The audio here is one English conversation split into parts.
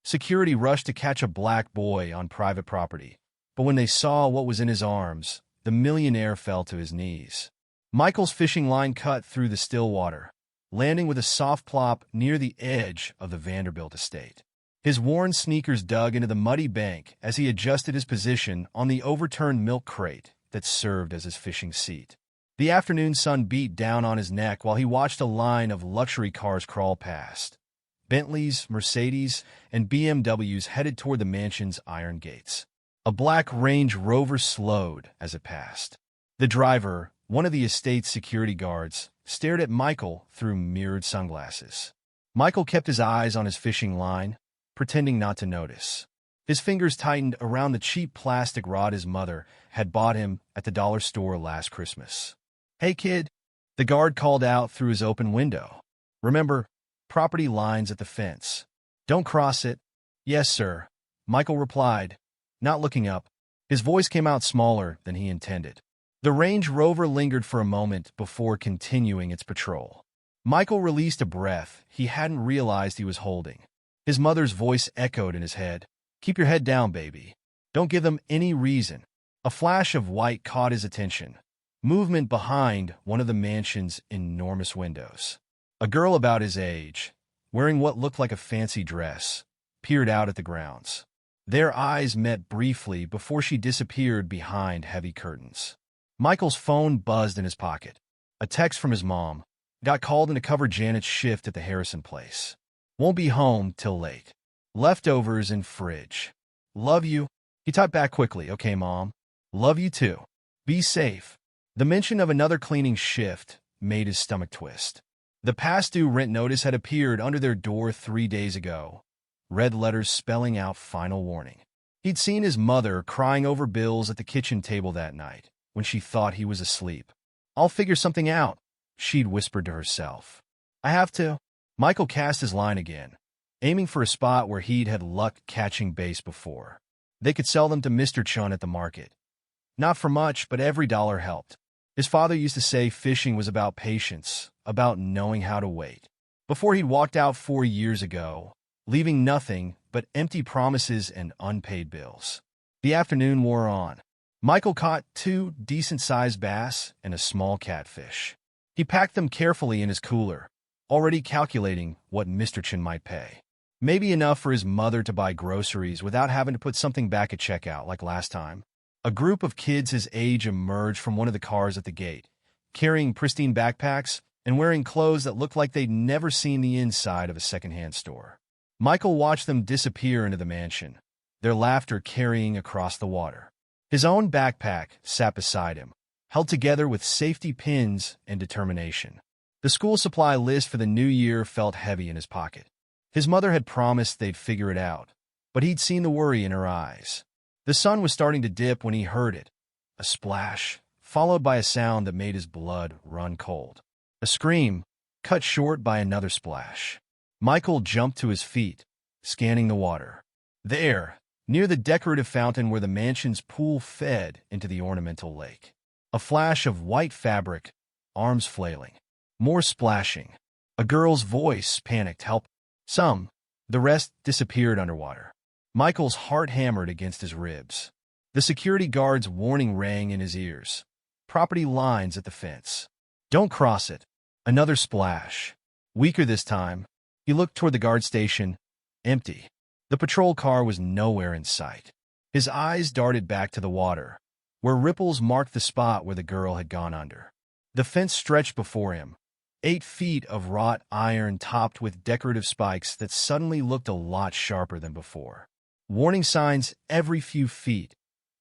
Security rushed to catch a black boy on private property, but when they saw what was in his arms, the millionaire fell to his knees. Michael's fishing line cut through the still water, landing with a soft plop near the edge of the Vanderbilt estate. His worn sneakers dug into the muddy bank as he adjusted his position on the overturned milk crate that served as his fishing seat. The afternoon sun beat down on his neck while he watched a line of luxury cars crawl past. Bentleys, Mercedes, and BMWs headed toward the mansion's iron gates. A black Range Rover slowed as it passed. The driver, one of the estate's security guards, stared at Michael through mirrored sunglasses. Michael kept his eyes on his fishing line, pretending not to notice. His fingers tightened around the cheap plastic rod his mother had bought him at the dollar store last Christmas. "Hey, kid," the guard called out through his open window. "Remember, property lines at the fence. Don't cross it." "Yes, sir," Michael replied, not looking up. His voice came out smaller than he intended. The Range Rover lingered for a moment before continuing its patrol. Michael released a breath he hadn't realized he was holding. His mother's voice echoed in his head. "Keep your head down, baby. Don't give them any reason." A flash of white caught his attention. Movement behind one of the mansion's enormous windows. A girl about his age, wearing what looked like a fancy dress, peered out at the grounds. Their eyes met briefly before she disappeared behind heavy curtains. Michael's phone buzzed in his pocket. A text from his mom. Got called in to cover Janet's shift at the Harrison place. Won't be home till late. Leftovers in fridge. Love you. He typed back quickly. Okay, Mom. Love you too. Be safe. The mention of another cleaning shift made his stomach twist. The past due rent notice had appeared under their door 3 days ago. Red letters spelling out final warning. He'd seen his mother crying over bills at the kitchen table that night when she thought he was asleep. "I'll figure something out," she'd whispered to herself. "I have to." Michael cast his line again, aiming for a spot where he'd had luck catching base before. They could sell them to Mr. Chun at the market. Not for much, but every dollar helped. His father used to say fishing was about patience, about knowing how to wait. Before he'd walked out 4 years ago, leaving nothing but empty promises and unpaid bills. The afternoon wore on. Michael caught 2 decent-sized bass and a small catfish. He packed them carefully in his cooler, already calculating what Mr. Chin might pay. Maybe enough for his mother to buy groceries without having to put something back at checkout like last time. A group of kids his age emerged from one of the cars at the gate, carrying pristine backpacks and wearing clothes that looked like they'd never seen the inside of a secondhand store. Michael watched them disappear into the mansion, their laughter carrying across the water. His own backpack sat beside him, held together with safety pins and determination. The school supply list for the new year felt heavy in his pocket. His mother had promised they'd figure it out, but he'd seen the worry in her eyes. The sun was starting to dip when he heard it. A splash, followed by a sound that made his blood run cold. A scream, cut short by another splash. Michael jumped to his feet, scanning the water. There, near the decorative fountain where the mansion's pool fed into the ornamental lake. A flash of white fabric, arms flailing. More splashing. A girl's voice panicked, "Help!" Some. The rest disappeared underwater. Michael's heart hammered against his ribs. The security guard's warning rang in his ears. Property lines at the fence. Don't cross it. Another splash. Weaker this time. He looked toward the guard station. Empty. The patrol car was nowhere in sight. His eyes darted back to the water, where ripples marked the spot where the girl had gone under. The fence stretched before him, 8 feet of wrought iron topped with decorative spikes that suddenly looked a lot sharper than before. Warning signs every few feet.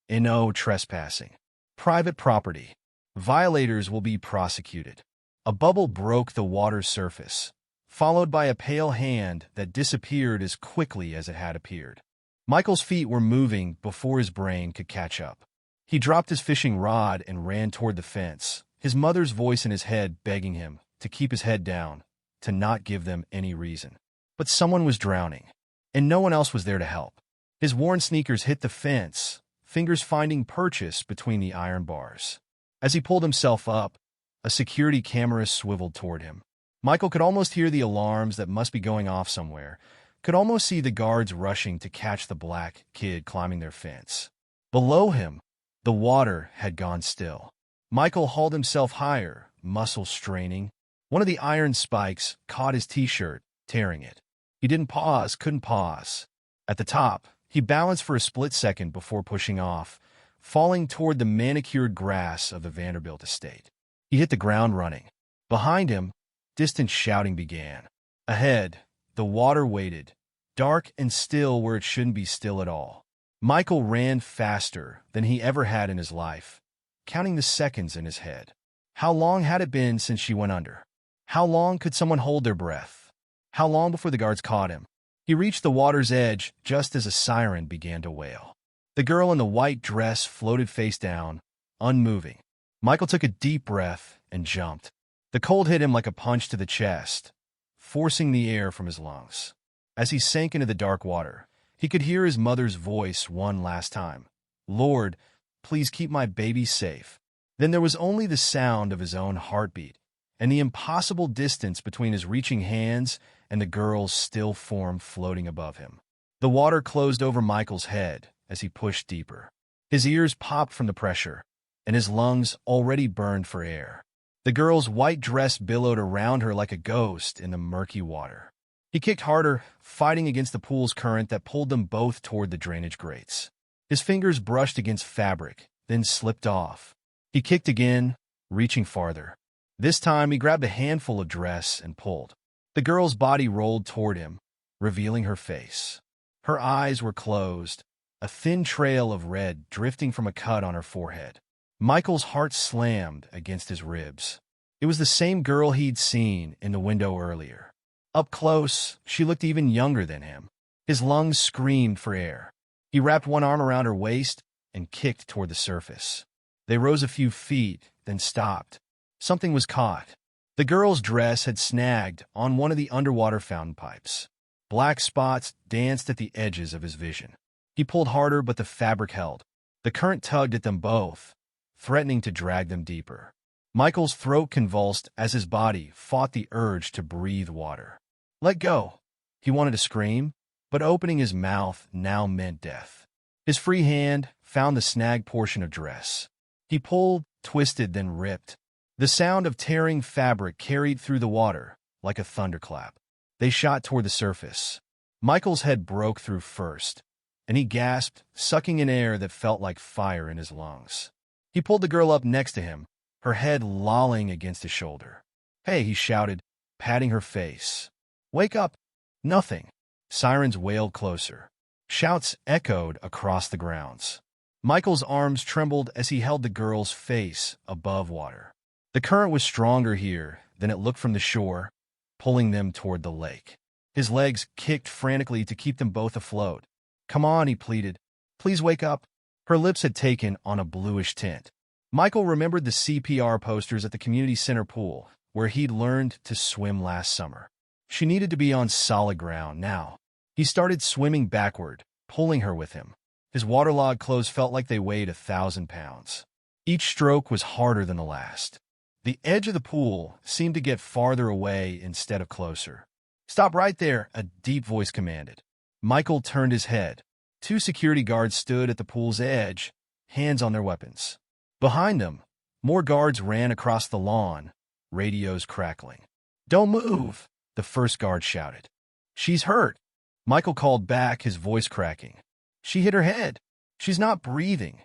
No trespassing. Private property. Violators will be prosecuted. A bubble broke the water's surface, followed by a pale hand that disappeared as quickly as it had appeared. Michael's feet were moving before his brain could catch up. He dropped his fishing rod and ran toward the fence, his mother's voice in his head begging him to keep his head down, to not give them any reason. But someone was drowning, and no one else was there to help. His worn sneakers hit the fence, fingers finding purchase between the iron bars. As he pulled himself up, a security camera swiveled toward him. Michael could almost hear the alarms that must be going off somewhere, could almost see the guards rushing to catch the black kid climbing their fence. Below him, the water had gone still. Michael hauled himself higher, muscles straining. One of the iron spikes caught his t-shirt, tearing it. He couldn't pause. At the top, he balanced for a split second before pushing off, falling toward the manicured grass of the Vanderbilt estate. He hit the ground running. Behind him, distant shouting began. Ahead, the water waited, dark and still where it shouldn't be still at all. Michael ran faster than he ever had in his life, counting the seconds in his head. How long had it been since she went under? How long could someone hold their breath? How long before the guards caught him? He reached the water's edge just as a siren began to wail. The girl in the white dress floated face down, unmoving. Michael took a deep breath and jumped. The cold hit him like a punch to the chest, forcing the air from his lungs. As he sank into the dark water, he could hear his mother's voice one last time. "Lord, please keep my baby safe." Then there was only the sound of his own heartbeat and the impossible distance between his reaching hands and the girl's still form floating above him. The water closed over Michael's head as he pushed deeper. His ears popped from the pressure, and his lungs already burned for air. The girl's white dress billowed around her like a ghost in the murky water. He kicked harder, fighting against the pool's current that pulled them both toward the drainage grates. His fingers brushed against fabric, then slipped off. He kicked again, reaching farther. This time he grabbed a handful of dress and pulled. The girl's body rolled toward him, revealing her face. Her eyes were closed, a thin trail of red drifting from a cut on her forehead. Michael's heart slammed against his ribs. It was the same girl he'd seen in the window earlier. Up close, she looked even younger than him. His lungs screamed for air. He wrapped one arm around her waist and kicked toward the surface. They rose a few feet, then stopped. Something was caught. The girl's dress had snagged on one of the underwater fountain pipes. Black spots danced at the edges of his vision. He pulled harder, but the fabric held. The current tugged at them both, threatening to drag them deeper. Michael's throat convulsed as his body fought the urge to breathe water. "Let go!" He wanted to scream, but opening his mouth now meant death. His free hand found the snagged portion of dress. He pulled, twisted, then ripped. The sound of tearing fabric carried through the water like a thunderclap. They shot toward the surface. Michael's head broke through first, and he gasped, sucking in air that felt like fire in his lungs. He pulled the girl up next to him, her head lolling against his shoulder. "Hey," he shouted, patting her face. "Wake up!" Nothing. Sirens wailed closer. Shouts echoed across the grounds. Michael's arms trembled as he held the girl's face above water. The current was stronger here than it looked from the shore, pulling them toward the lake. His legs kicked frantically to keep them both afloat. "Come on," he pleaded. "Please wake up." Her lips had taken on a bluish tint. Michael remembered the CPR posters at the community center pool, where he'd learned to swim last summer. She needed to be on solid ground now. He started swimming backward, pulling her with him. His waterlogged clothes felt like they weighed 1,000 pounds. Each stroke was harder than the last. The edge of the pool seemed to get farther away instead of closer. "Stop right there," a deep voice commanded. Michael turned his head. 2 security guards stood at the pool's edge, hands on their weapons. Behind them, more guards ran across the lawn, radios crackling. "Don't move," the first guard shouted. "She's hurt," Michael called back, his voice cracking. "She hit her head. She's not breathing."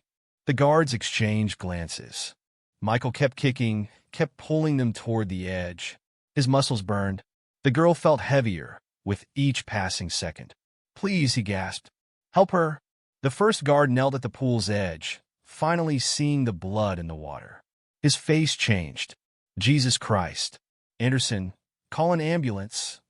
The guards exchanged glances. Michael kept kicking, kept pulling them toward the edge. His muscles burned. The girl felt heavier with each passing second. "Please," he gasped. "Help her." The first guard knelt at the pool's edge, finally seeing the blood in the water. His face changed. "Jesus Christ. Anderson, call an ambulance."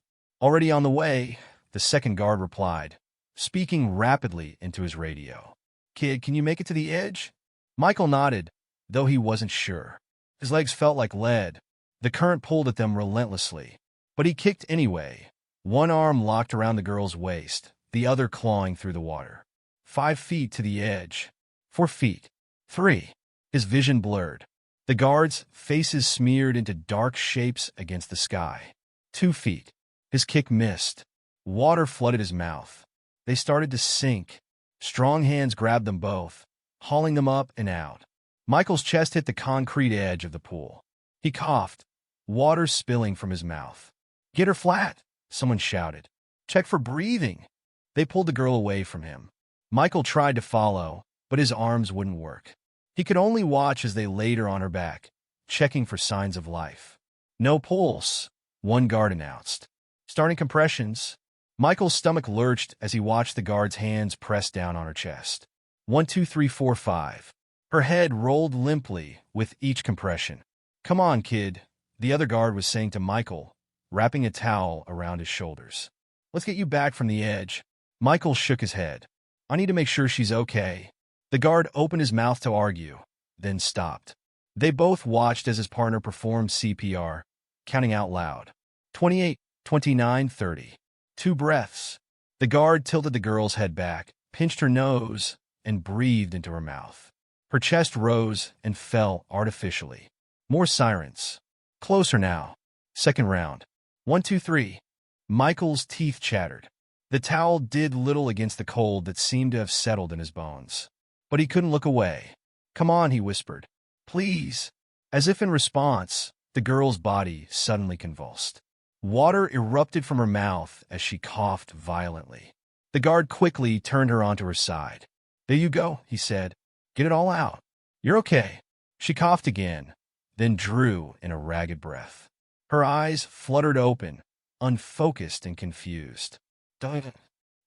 "Already on the way," the second guard replied, speaking rapidly into his radio. "Kid, can you make it to the edge?" Michael nodded, though he wasn't sure. His legs felt like lead. The current pulled at them relentlessly. But he kicked anyway, one arm locked around the girl's waist, the other clawing through the water. 5 feet to the edge. 4 feet. 3. His vision blurred. The guards' faces smeared into dark shapes against the sky. 2 feet. His kick missed. Water flooded his mouth. They started to sink. Strong hands grabbed them both, hauling them up and out. Michael's chest hit the concrete edge of the pool. He coughed, water spilling from his mouth. "Get her flat," someone shouted. "Check for breathing." They pulled the girl away from him. Michael tried to follow, but his arms wouldn't work. He could only watch as they laid her on her back, checking for signs of life. "No pulse," one guard announced. "Starting compressions." Michael's stomach lurched as he watched the guard's hands press down on her chest. 1, 2, 3, 4, 5. Her head rolled limply with each compression. "Come on, kid," the other guard was saying to Michael, wrapping a towel around his shoulders. "Let's get you back from the edge." Michael shook his head. "I need to make sure she's okay." The guard opened his mouth to argue, then stopped. They both watched as his partner performed CPR, counting out loud. 28, 29, 30. 2 breaths. The guard tilted the girl's head back, pinched her nose, and breathed into her mouth. Her chest rose and fell artificially. More sirens. Closer now. Second round. 1, 2, 3. Michael's teeth chattered. The towel did little against the cold that seemed to have settled in his bones. But he couldn't look away. "Come on," he whispered. "Please." As if in response, the girl's body suddenly convulsed. Water erupted from her mouth as she coughed violently. The guard quickly turned her onto her side. "There you go," he said. "Get it all out. You're okay." She coughed again, then drew in a ragged breath. Her eyes fluttered open, unfocused and confused. "Don't."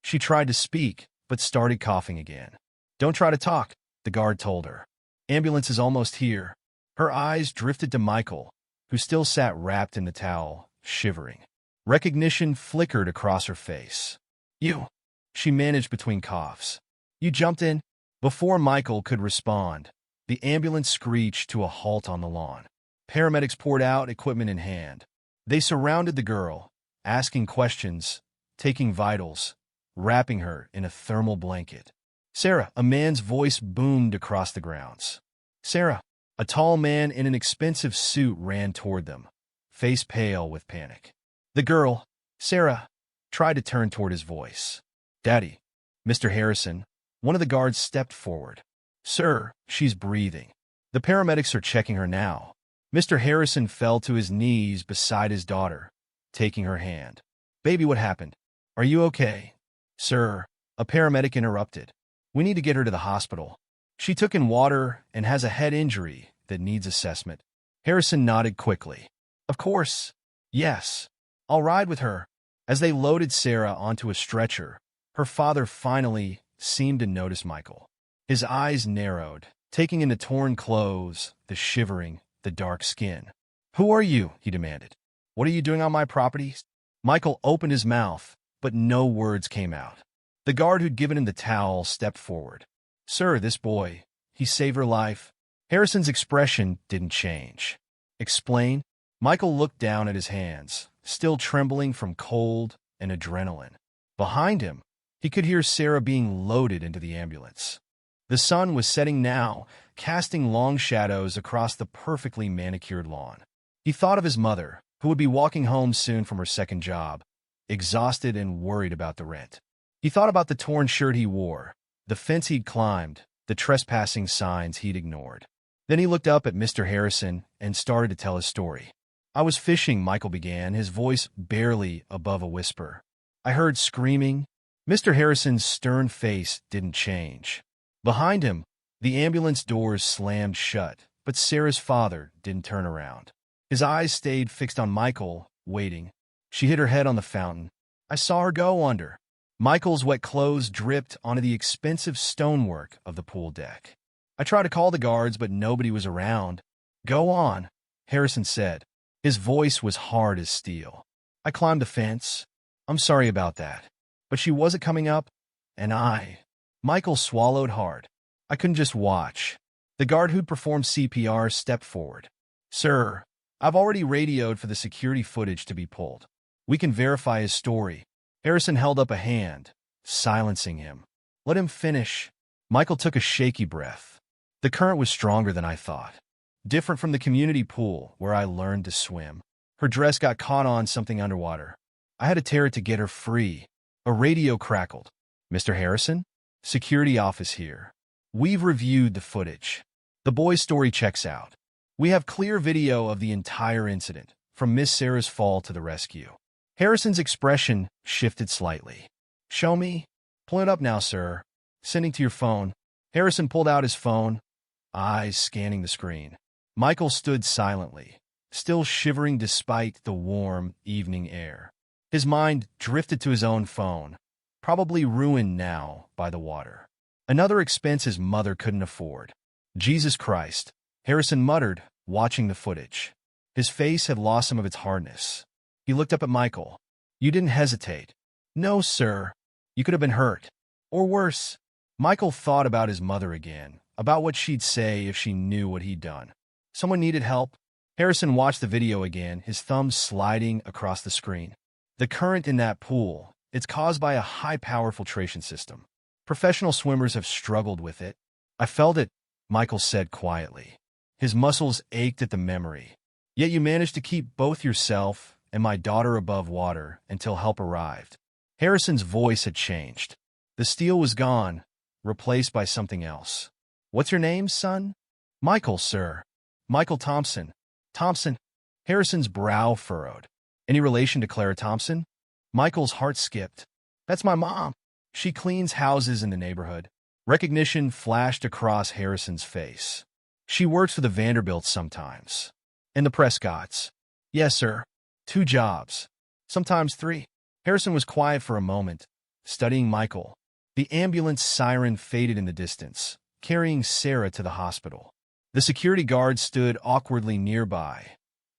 She tried to speak, but started coughing again. "Don't try to talk," the guard told her. "Ambulance is almost here." Her eyes drifted to Michael, who still sat wrapped in the towel, shivering. Recognition flickered across her face. "You," she managed between coughs. "You jumped in?" Before Michael could respond, the ambulance screeched to a halt on the lawn. Paramedics poured out, equipment in hand. They surrounded the girl, asking questions, taking vitals, wrapping her in a thermal blanket. "Sarah," a man's voice boomed across the grounds. "Sarah." A tall man in an expensive suit ran toward them, face pale with panic. The girl, Sarah, tried to turn toward his voice. "Daddy." Mr. Harrison, one of the guards stepped forward. "Sir, she's breathing. The paramedics are checking her now." Mr. Harrison fell to his knees beside his daughter, taking her hand. "Baby, what happened? Are you okay?" "Sir," a paramedic interrupted. "We need to get her to the hospital. She took in water and has a head injury that needs assessment." Harrison nodded quickly. "Of course. Yes. I'll ride with her." As they loaded Sarah onto a stretcher, her father finally seemed to notice Michael. His eyes narrowed, taking in the torn clothes, the shivering, the dark skin. "Who are you?" he demanded. "What are you doing on my property?" Michael opened his mouth, but no words came out. The guard who'd given him the towel stepped forward. "Sir, this boy, he saved her life." Harrison's expression didn't change. "Explain?" Michael looked down at his hands, still trembling from cold and adrenaline. Behind him, he could hear Sarah being loaded into the ambulance. The sun was setting now, casting long shadows across the perfectly manicured lawn. He thought of his mother, who would be walking home soon from her second job, exhausted and worried about the rent. He thought about the torn shirt he wore, the fence he'd climbed, the trespassing signs he'd ignored. Then he looked up at Mr. Harrison and started to tell his story. "I was fishing," Michael began, his voice barely above a whisper. "I heard screaming." Mr. Harrison's stern face didn't change. Behind him, the ambulance doors slammed shut, but Sarah's father didn't turn around. His eyes stayed fixed on Michael, waiting. She hit her head on the fountain. "I saw her go under." Michael's wet clothes dripped onto the expensive stonework of the pool deck. "I tried to call the guards, but nobody was around." "Go on," Harrison said. His voice was hard as steel. "I climbed the fence. I'm sorry about that. But she wasn't coming up, and Michael swallowed hard. "I couldn't just watch." The guard who'd performed CPR stepped forward. "Sir, I've already radioed for the security footage to be pulled. We can verify his story." Harrison held up a hand, silencing him. "Let him finish." Michael took a shaky breath. "The current was stronger than I thought. Different from the community pool where I learned to swim. Her dress got caught on something underwater. I had to tear it to get her free. A radio crackled. Mr. Harrison? Security office here. We've reviewed the footage. The boy's story checks out. We have clear video of the entire incident, from Miss Sarah's fall to the rescue. Harrison's expression shifted slightly. Show me? Pull it up now, sir. Sending to your phone. Harrison pulled out his phone, eyes scanning the screen. Michael stood silently, still shivering despite the warm evening air. His mind drifted to his own phone, probably ruined now by the water. Another expense his mother couldn't afford. Jesus Christ, Harrison muttered, watching the footage. His face had lost some of its hardness. He looked up at Michael. You didn't hesitate. No, sir. You could have been hurt. Or worse. Michael thought about his mother again, about what she'd say if she knew what he'd done. Someone needed help. Harrison watched the video again, his thumb sliding across the screen. The current in that pool, it's caused by a high-power filtration system. Professional swimmers have struggled with it. I felt it, Michael said quietly. His muscles ached at the memory. Yet you managed to keep both yourself and my daughter above water until help arrived. Harrison's voice had changed. The steel was gone, replaced by something else. What's your name, son? Michael, sir. Michael Thompson. Thompson. Harrison's brow furrowed. Any relation to Clara Thompson? Michael's heart skipped. That's my mom. She cleans houses in the neighborhood. Recognition flashed across Harrison's face. She works for the Vanderbilts sometimes. And the Prescotts. Yes, sir. 2 jobs. Sometimes 3. Harrison was quiet for a moment, studying Michael. The ambulance siren faded in the distance, carrying Sarah to the hospital. The security guard stood awkwardly nearby,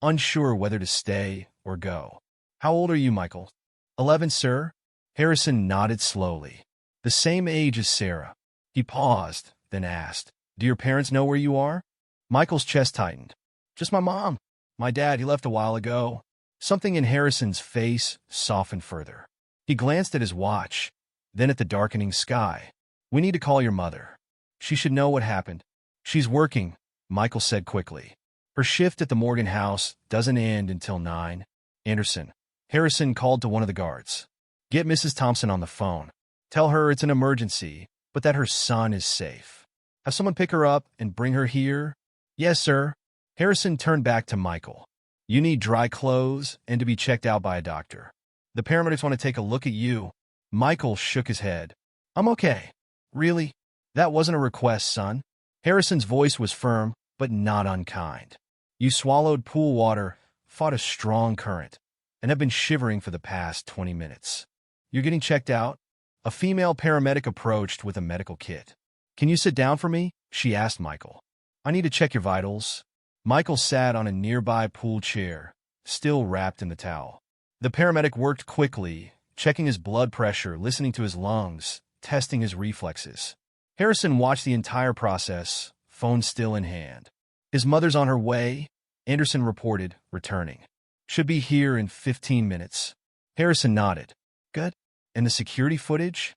unsure whether to stay or go. How old are you, Michael? 11, sir. Harrison nodded slowly. The same age as Sarah. He paused, then asked, Do your parents know where you are? Michael's chest tightened. Just my mom. My dad, he left a while ago. Something in Harrison's face softened further. He glanced at his watch, then at the darkening sky. We need to call your mother. She should know what happened. She's working, Michael said quickly. Her shift at the Morgan house doesn't end until 9. Anderson. Harrison called to one of the guards. Get Mrs. Thompson on the phone. Tell her it's an emergency, but that her son is safe. Have someone pick her up and bring her here? Yes, sir. Harrison turned back to Michael. You need dry clothes and to be checked out by a doctor. The paramedics want to take a look at you. Michael shook his head. I'm okay. Really? That wasn't a request, son. Harrison's voice was firm, but not unkind. You swallowed pool water, fought a strong current, and have been shivering for the past 20 minutes. You're getting checked out? A female paramedic approached with a medical kit. Can you sit down for me? She asked Michael. I need to check your vitals. Michael sat on a nearby pool chair, still wrapped in the towel. The paramedic worked quickly, checking his blood pressure, listening to his lungs, testing his reflexes. Harrison watched the entire process, phone still in hand. His mother's on her way, Anderson reported, returning. Should be here in 15 minutes. Harrison nodded. Good. And the security footage?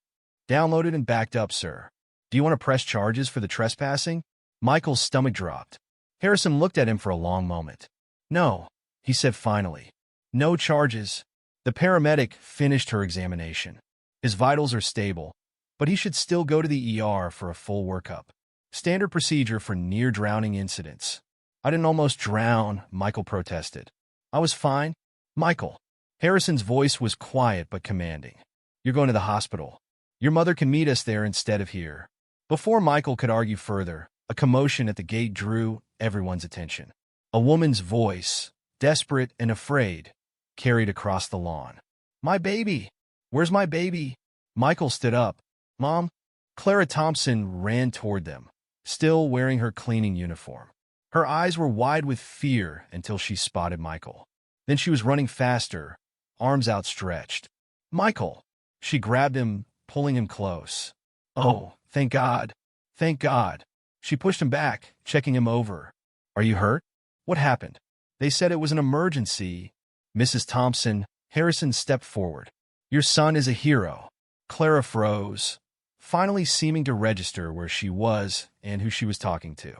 Downloaded and backed up, sir. Do you want to press charges for the trespassing? Michael's stomach dropped. Harrison looked at him for a long moment. No, he said finally. No charges. The paramedic finished her examination. His vitals are stable, but he should still go to the ER for a full workup. Standard procedure for near-drowning incidents. I didn't almost drown, Michael protested. I was fine. Michael. Harrison's voice was quiet but commanding. You're going to the hospital. Your mother can meet us there instead of here. Before Michael could argue further, a commotion at the gate drew everyone's attention. A woman's voice, desperate and afraid, carried across the lawn. My baby! Where's my baby? Michael stood up. Mom? Clara Thompson ran toward them, still wearing her cleaning uniform. Her eyes were wide with fear until she spotted Michael. Then she was running faster, arms outstretched. Michael! She grabbed him, pulling him close. Oh, thank God. Thank God. She pushed him back, checking him over. Are you hurt? What happened? They said it was an emergency. Mrs. Thompson. Harrison stepped forward. Your son is a hero. Clara froze, finally seeming to register where she was and who she was talking to.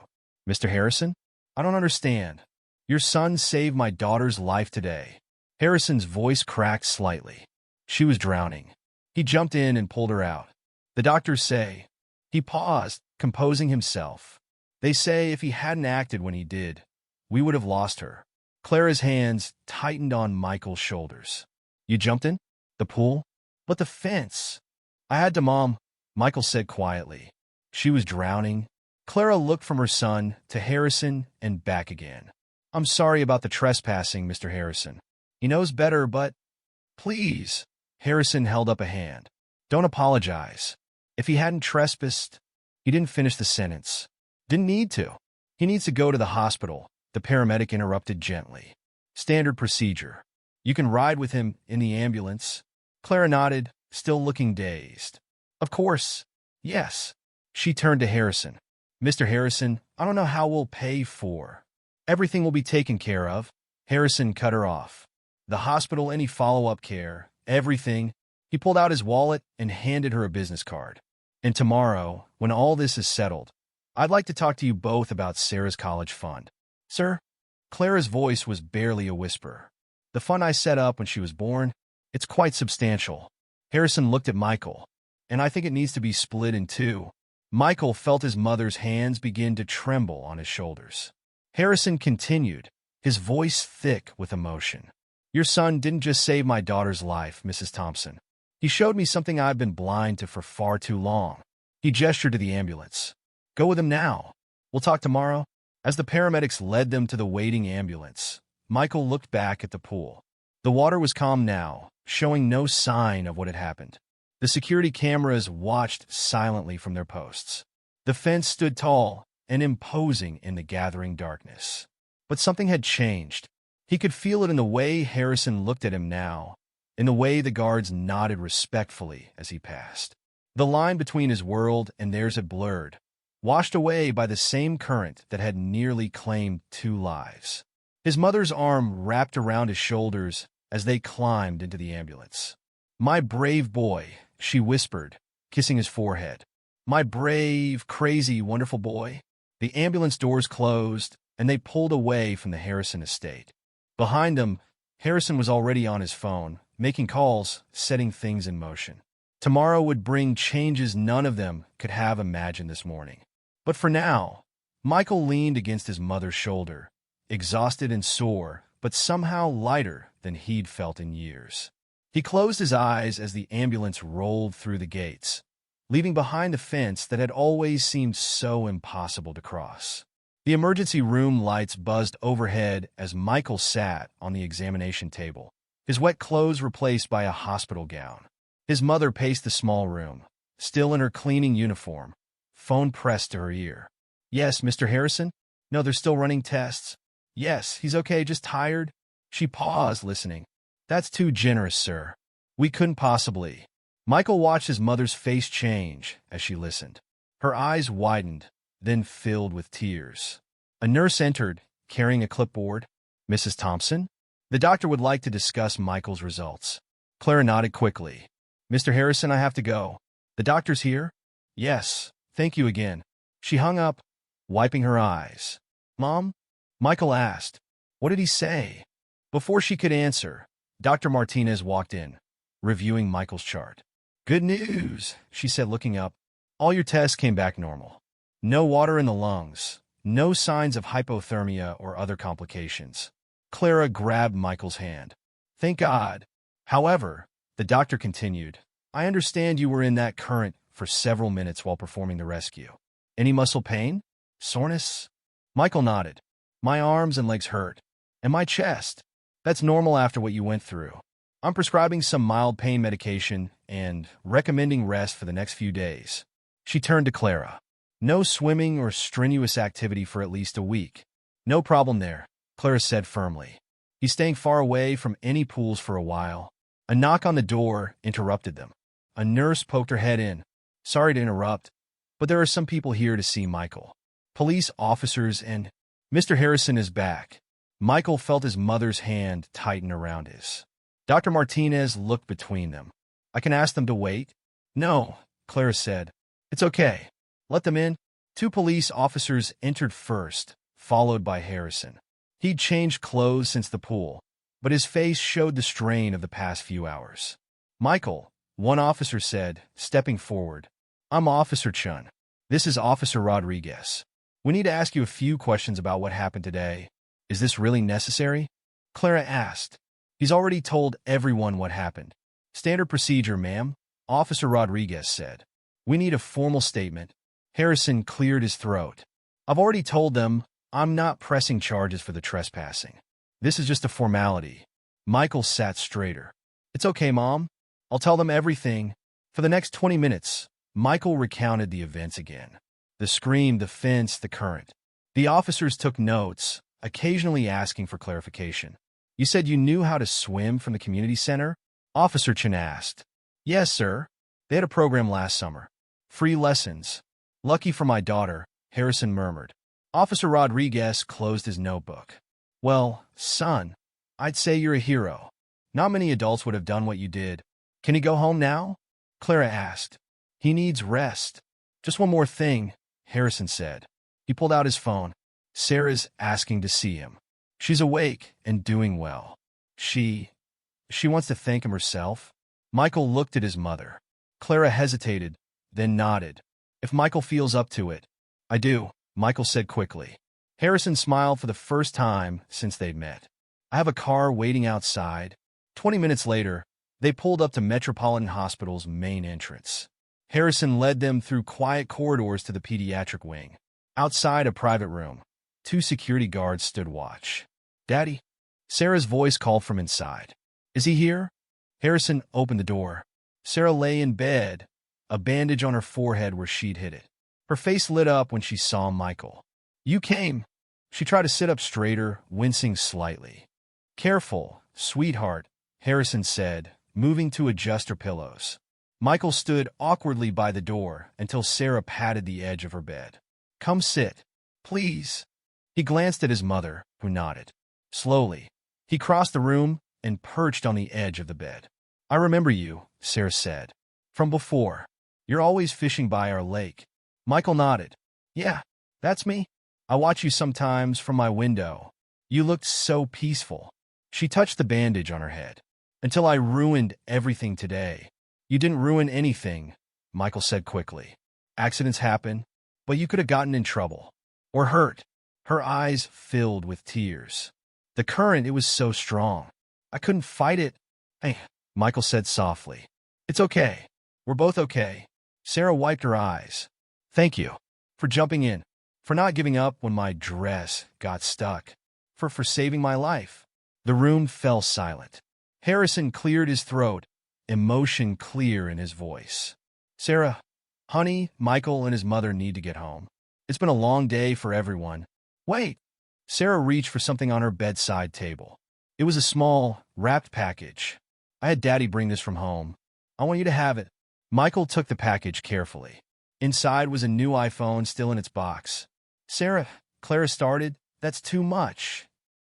Mr. Harrison? I don't understand. Your son saved my daughter's life today. Harrison's voice cracked slightly. She was drowning. He jumped in and pulled her out. The doctors say. He paused, composing himself. They say if he hadn't acted when he did, we would have lost her. Clara's hands tightened on Michael's shoulders. You jumped in? The pool? But the fence. I had to, Mom, Michael said quietly. She was drowning. Clara looked from her son to Harrison and back again. I'm sorry about the trespassing, Mr. Harrison. He knows better, but please. Harrison held up a hand. Don't apologize. If he hadn't trespassed, he didn't finish the sentence. Didn't need to. He needs to go to the hospital, the paramedic interrupted gently. Standard procedure. You can ride with him in the ambulance. Clara nodded, still looking dazed. Of course. Yes. She turned to Harrison. Mr. Harrison, I don't know how we'll pay for. Everything will be taken care of. Harrison cut her off. The hospital, any follow-up care, everything. He pulled out his wallet and handed her a business card. And tomorrow, when all this is settled, I'd like to talk to you both about Sarah's college fund. Sir? Clara's voice was barely a whisper. The fund I set up when she was born, it's quite substantial. Harrison looked at Michael, and I think it needs to be split in two. Michael felt his mother's hands begin to tremble on his shoulders. Harrison continued, his voice thick with emotion. Your son didn't just save my daughter's life, Mrs. Thompson. He showed me something I've been blind to for far too long. He gestured to the ambulance. Go with him now. We'll talk tomorrow. As the paramedics led them to the waiting ambulance, Michael looked back at the pool. The water was calm now, showing no sign of what had happened. The security cameras watched silently from their posts. The fence stood tall and imposing in the gathering darkness. But something had changed. He could feel it in the way Harrison looked at him now, in the way the guards nodded respectfully as he passed. The line between his world and theirs had blurred, washed away by the same current that had nearly claimed 2 lives. His mother's arm wrapped around his shoulders as they climbed into the ambulance. My brave boy, she whispered, kissing his forehead. My brave, crazy, wonderful boy. The ambulance doors closed, and they pulled away from the Harrison estate. Behind them, Harrison was already on his phone, making calls, setting things in motion. Tomorrow would bring changes none of them could have imagined this morning. But for now, Michael leaned against his mother's shoulder, exhausted and sore, but somehow lighter than he'd felt in years. He closed his eyes as the ambulance rolled through the gates, leaving behind the fence that had always seemed so impossible to cross. The emergency room lights buzzed overhead as Michael sat on the examination table, his wet clothes replaced by a hospital gown. His mother paced the small room, still in her cleaning uniform, phone pressed to her ear. Yes, Mr. Harrison? No, they're still running tests. Yes, he's okay, just tired. She paused, listening. That's too generous, sir. We couldn't possibly. Michael watched his mother's face change as she listened. Her eyes widened, then filled with tears. A nurse entered, carrying a clipboard. Mrs. Thompson? The doctor would like to discuss Michael's results. Clara nodded quickly. Mr. Harrison, I have to go. The doctor's here? Yes, thank you again. She hung up, wiping her eyes. Mom? Michael asked. What did he say? Before she could answer, Dr. Martinez walked in, reviewing Michael's chart. Good news, she said, looking up. All your tests came back normal. No water in the lungs, no signs of hypothermia or other complications. Clara grabbed Michael's hand. Thank God. However, the doctor continued, I understand you were in that current for several minutes while performing the rescue. Any muscle pain? Soreness? Michael nodded. My arms and legs hurt. And my chest. That's normal after what you went through. I'm prescribing some mild pain medication and recommending rest for the next few days. She turned to Clara. No swimming or strenuous activity for at least a week. No problem there, Clara said firmly. He's staying far away from any pools for a while. A knock on the door interrupted them. A nurse poked her head in. Sorry to interrupt, but there are some people here to see Michael. Police officers and Mr. Harrison is back. Michael felt his mother's hand tighten around his. Dr. Martinez looked between them. I can ask them to wait? No, Clara said. It's okay. Let them in. 2 police officers entered first, followed by Harrison. He'd changed clothes since the pool, but his face showed the strain of the past few hours. "Michael," one officer said, stepping forward. "I'm Officer Chun. This is Officer Rodriguez. We need to ask you a few questions about what happened today. Is this really necessary?" Clara asked. "He's already told everyone what happened." "Standard procedure, ma'am," Officer Rodriguez said. "We need a formal statement." Harrison cleared his throat. "I've already told them I'm not pressing charges for the trespassing. This is just a formality." Michael sat straighter. "It's okay, Mom. I'll tell them everything." For the next 20 minutes, Michael recounted the events again. The scream, the fence, the current. The officers took notes, occasionally asking for clarification. "You said you knew how to swim from the community center?" Officer Chen asked. "Yes, sir. They had a program last summer. Free lessons. Lucky for my daughter," Harrison murmured. Officer Rodriguez closed his notebook. "Well, son, I'd say you're a hero. Not many adults would have done what you did. Can he go home now?" Clara asked. "He needs rest." "Just one more thing," Harrison said. He pulled out his phone. "Sarah's asking to see him. She's awake and doing well. She wants to thank him herself." Michael looked at his mother. Clara hesitated, then nodded. "If Michael feels up to it." "I do," Michael said quickly. Harrison smiled for the first time since they'd met. "I have a car waiting outside." 20 minutes later, they pulled up to Metropolitan Hospital's main entrance. Harrison led them through quiet corridors to the pediatric wing. Outside a private room, 2 security guards stood watch. "Daddy?" Sarah's voice called from inside. "Is he here?" Harrison opened the door. Sarah lay in bed, a bandage on her forehead where she'd hit it. Her face lit up when she saw Michael. "You came." She tried to sit up straighter, wincing slightly. "Careful, sweetheart," Harrison said, moving to adjust her pillows. Michael stood awkwardly by the door until Sarah patted the edge of her bed. "Come sit, please." He glanced at his mother, who nodded. Slowly, he crossed the room and perched on the edge of the bed. "I remember you," Sarah said. "From before. You're always fishing by our lake." Michael nodded. "Yeah, that's me. I watch you sometimes from my window. You looked so peaceful." She touched the bandage on her head. "Until I ruined everything today." "You didn't ruin anything," Michael said quickly. "Accidents happen, but you could have gotten in trouble. Or hurt." Her eyes filled with tears. "The current, it was so strong. I couldn't fight it." "Hey," Michael said softly. "It's okay. We're both okay." Sarah wiped her eyes. "Thank you for jumping in, for not giving up when my dress got stuck, for saving my life." The room fell silent. Harrison cleared his throat, emotion clear in his voice. "Sarah, honey, Michael and his mother need to get home. It's been a long day for everyone." "Wait." Sarah reached for something on her bedside table. It was a small, wrapped package. "I had Daddy bring this from home. I want you to have it." Michael took the package carefully. Inside was a new iPhone still in its box. "Sarah," Clara started, "that's too much."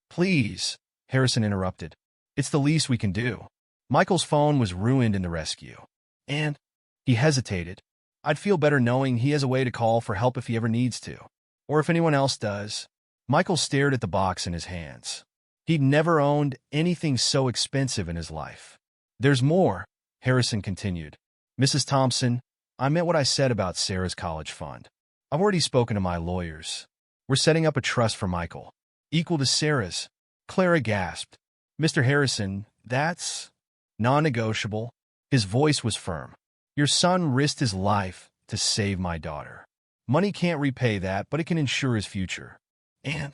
"Please," Harrison interrupted. "It's the least we can do." Michael's phone was ruined in the rescue. And he hesitated. "I'd feel better knowing he has a way to call for help if he ever needs to. Or if anyone else does." Michael stared at the box in his hands. He'd never owned anything so expensive in his life. "There's more," Harrison continued. "Mrs. Thompson, I meant what I said about Sarah's college fund. I've already spoken to my lawyers. We're setting up a trust for Michael, equal to Sarah's." Clara gasped. "Mr. Harrison, that's non-negotiable." His voice was firm. "Your son risked his life to save my daughter. Money can't repay that, but it can ensure his future." And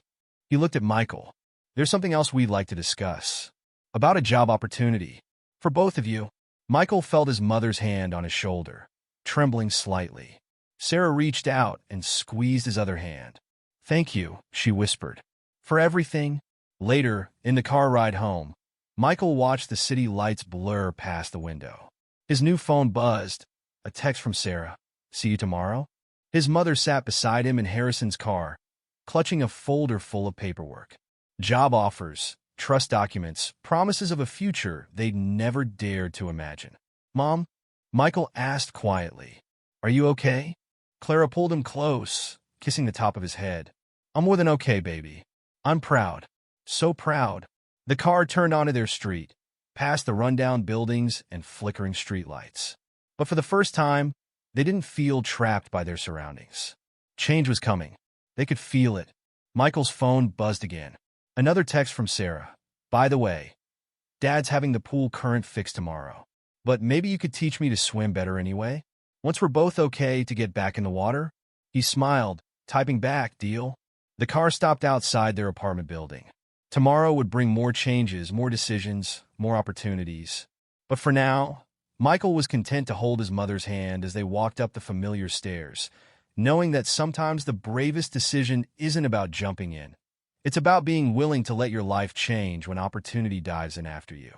he looked at Michael. "There's something else we'd like to discuss. About a job opportunity. For both of you." Michael felt his mother's hand on his shoulder, trembling slightly. Sarah reached out and squeezed his other hand. "Thank you," she whispered. "For everything." Later, in the car ride home, Michael watched the city lights blur past the window. His new phone buzzed. A text from Sarah. "See you tomorrow?" His mother sat beside him in Harrison's car, clutching a folder full of paperwork. Job offers, trust documents, promises of a future they'd never dared to imagine. "Mom?" Michael asked quietly. "Are you okay?" Clara pulled him close, kissing the top of his head. "I'm more than okay, baby. I'm proud. So proud." The car turned onto their street, past the rundown buildings and flickering streetlights. But for the first time, they didn't feel trapped by their surroundings. Change was coming. They could feel it. Michael's phone buzzed again. Another text from Sarah. By the way, Dad's having the pool current fixed tomorrow. But maybe you could teach me to swim better anyway? Once we're both okay to get back in the water? He smiled, typing back, deal. The car stopped outside their apartment building. Tomorrow would bring more changes, more decisions, more opportunities. But for now, Michael was content to hold his mother's hand as they walked up the familiar stairs, knowing that sometimes the bravest decision isn't about jumping in. It's about being willing to let your life change when opportunity dives in after you.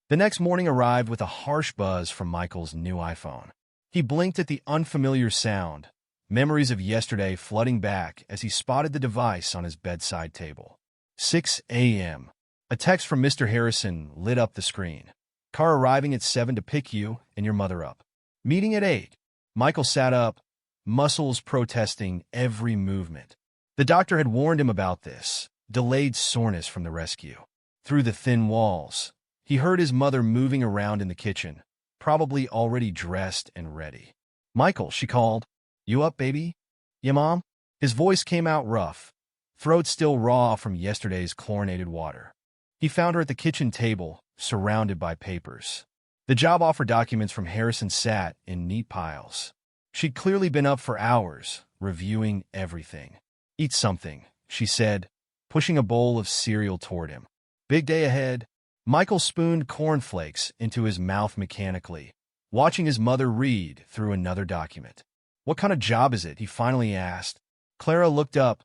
The next morning arrived with a harsh buzz from Michael's new iPhone. He blinked at the unfamiliar sound, memories of yesterday flooding back as he spotted the device on his bedside table. 6 a.m. A text from Mr. Harrison lit up the screen. Car arriving at 7 to pick you and your mother up. Meeting at 8. Michael sat up, muscles protesting every movement. The doctor had warned him about this, delayed soreness from the rescue. Through the thin walls, he heard his mother moving around in the kitchen, probably already dressed and ready. Michael, she called. You up, baby? Yeah, Mom? His voice came out rough, throat still raw from yesterday's chlorinated water. He found her at the kitchen table, surrounded by papers. The job offer documents from Harrison sat in neat piles. She'd clearly been up for hours, reviewing everything. Eat something, she said, pushing a bowl of cereal toward him. Big day ahead. Michael spooned cornflakes into his mouth mechanically, watching his mother read through another document. What kind of job is it? He finally asked. Clara looked up,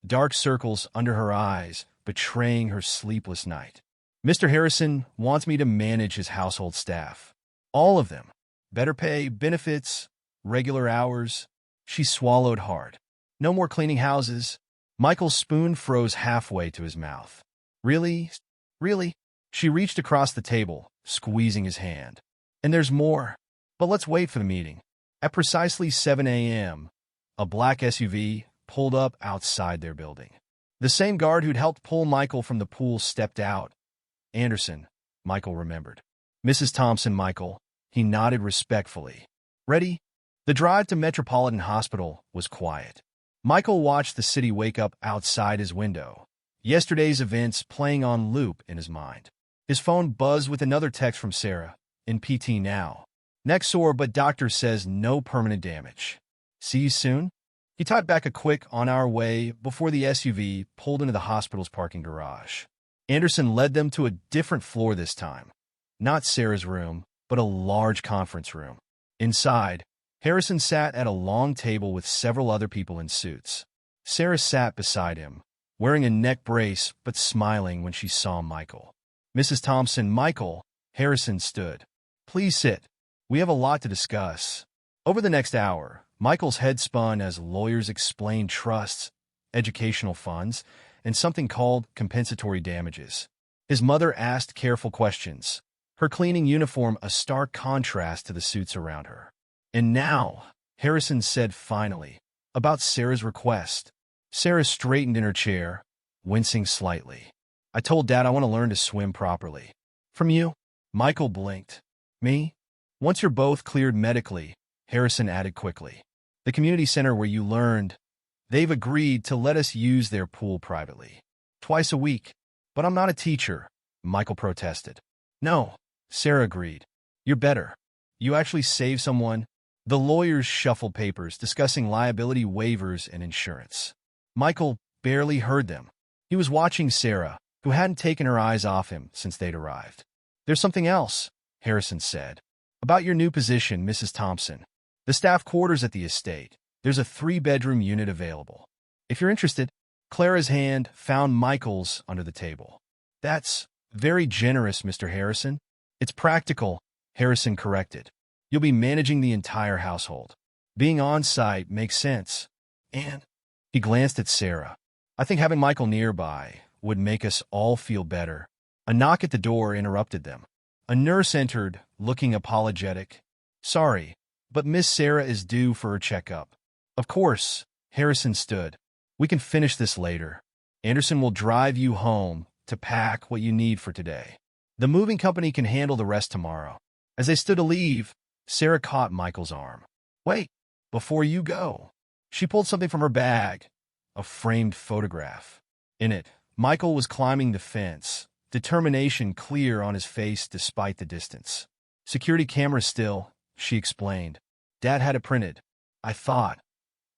dark circles under her eyes, betraying her sleepless night. Mr. Harrison wants me to manage his household staff. All of them. Better pay, benefits, regular hours. She swallowed hard. No more cleaning houses. Michael's spoon froze halfway to his mouth. Really? Really? She reached across the table, squeezing his hand. And there's more. But let's wait for the meeting. At precisely 7 a.m., a black SUV pulled up outside their building. The same guard who'd helped pull Michael from the pool stepped out. Anderson, Michael remembered. Mrs. Thompson, Michael. He nodded respectfully. Ready? The drive to Metropolitan Hospital was quiet. Michael watched the city wake up outside his window, yesterday's events playing on loop in his mind. His phone buzzed with another text from Sarah, in PT now. Neck sore, but doctor says no permanent damage. See you soon? He typed back a quick on our way before the SUV pulled into the hospital's parking garage. Anderson led them to a different floor this time. Not Sarah's room, but a large conference room. Inside, Harrison sat at a long table with several other people in suits. Sarah sat beside him, wearing a neck brace but smiling when she saw Michael. Mrs. Thompson, Michael, Harrison stood. Please sit. We have a lot to discuss. Over the next hour, Michael's head spun as lawyers explained trusts, educational funds, and something called compensatory damages. His mother asked careful questions, her cleaning uniform a stark contrast to the suits around her. And now, Harrison said finally, about Sarah's request. Sarah straightened in her chair, wincing slightly. I told Dad I want to learn to swim properly. From you? Michael blinked. Me? Once you're both cleared medically, Harrison added quickly. The community center where you learned, they've agreed to let us use their pool privately. Twice a week. But I'm not a teacher, Michael protested. No, Sarah agreed. You're better. You actually save someone. The lawyers shuffled papers discussing liability waivers and insurance. Michael barely heard them. He was watching Sarah, who hadn't taken her eyes off him since they'd arrived. There's something else, Harrison said. About your new position, Mrs. Thompson. The staff quarters at the estate. There's a 3-bedroom unit available. If you're interested. Clara's hand found Michael's under the table. That's very generous, Mr. Harrison. It's practical, Harrison corrected. You'll be managing the entire household. Being on-site makes sense. And he glanced at Sarah. I think having Michael nearby would make us all feel better. A knock at the door interrupted them. A nurse entered, looking apologetic. Sorry, but Miss Sarah is due for her checkup. Of course, Harrison stood. We can finish this later. Anderson will drive you home, to pack what you need for today. The moving company can handle the rest tomorrow. As they stood to leave, Sarah caught Michael's arm. Wait, before you go. She pulled something from her bag, a framed photograph. In it, Michael was climbing the fence, determination clear on his face despite the distance. Security camera still, she explained. Dad had it printed. I thought,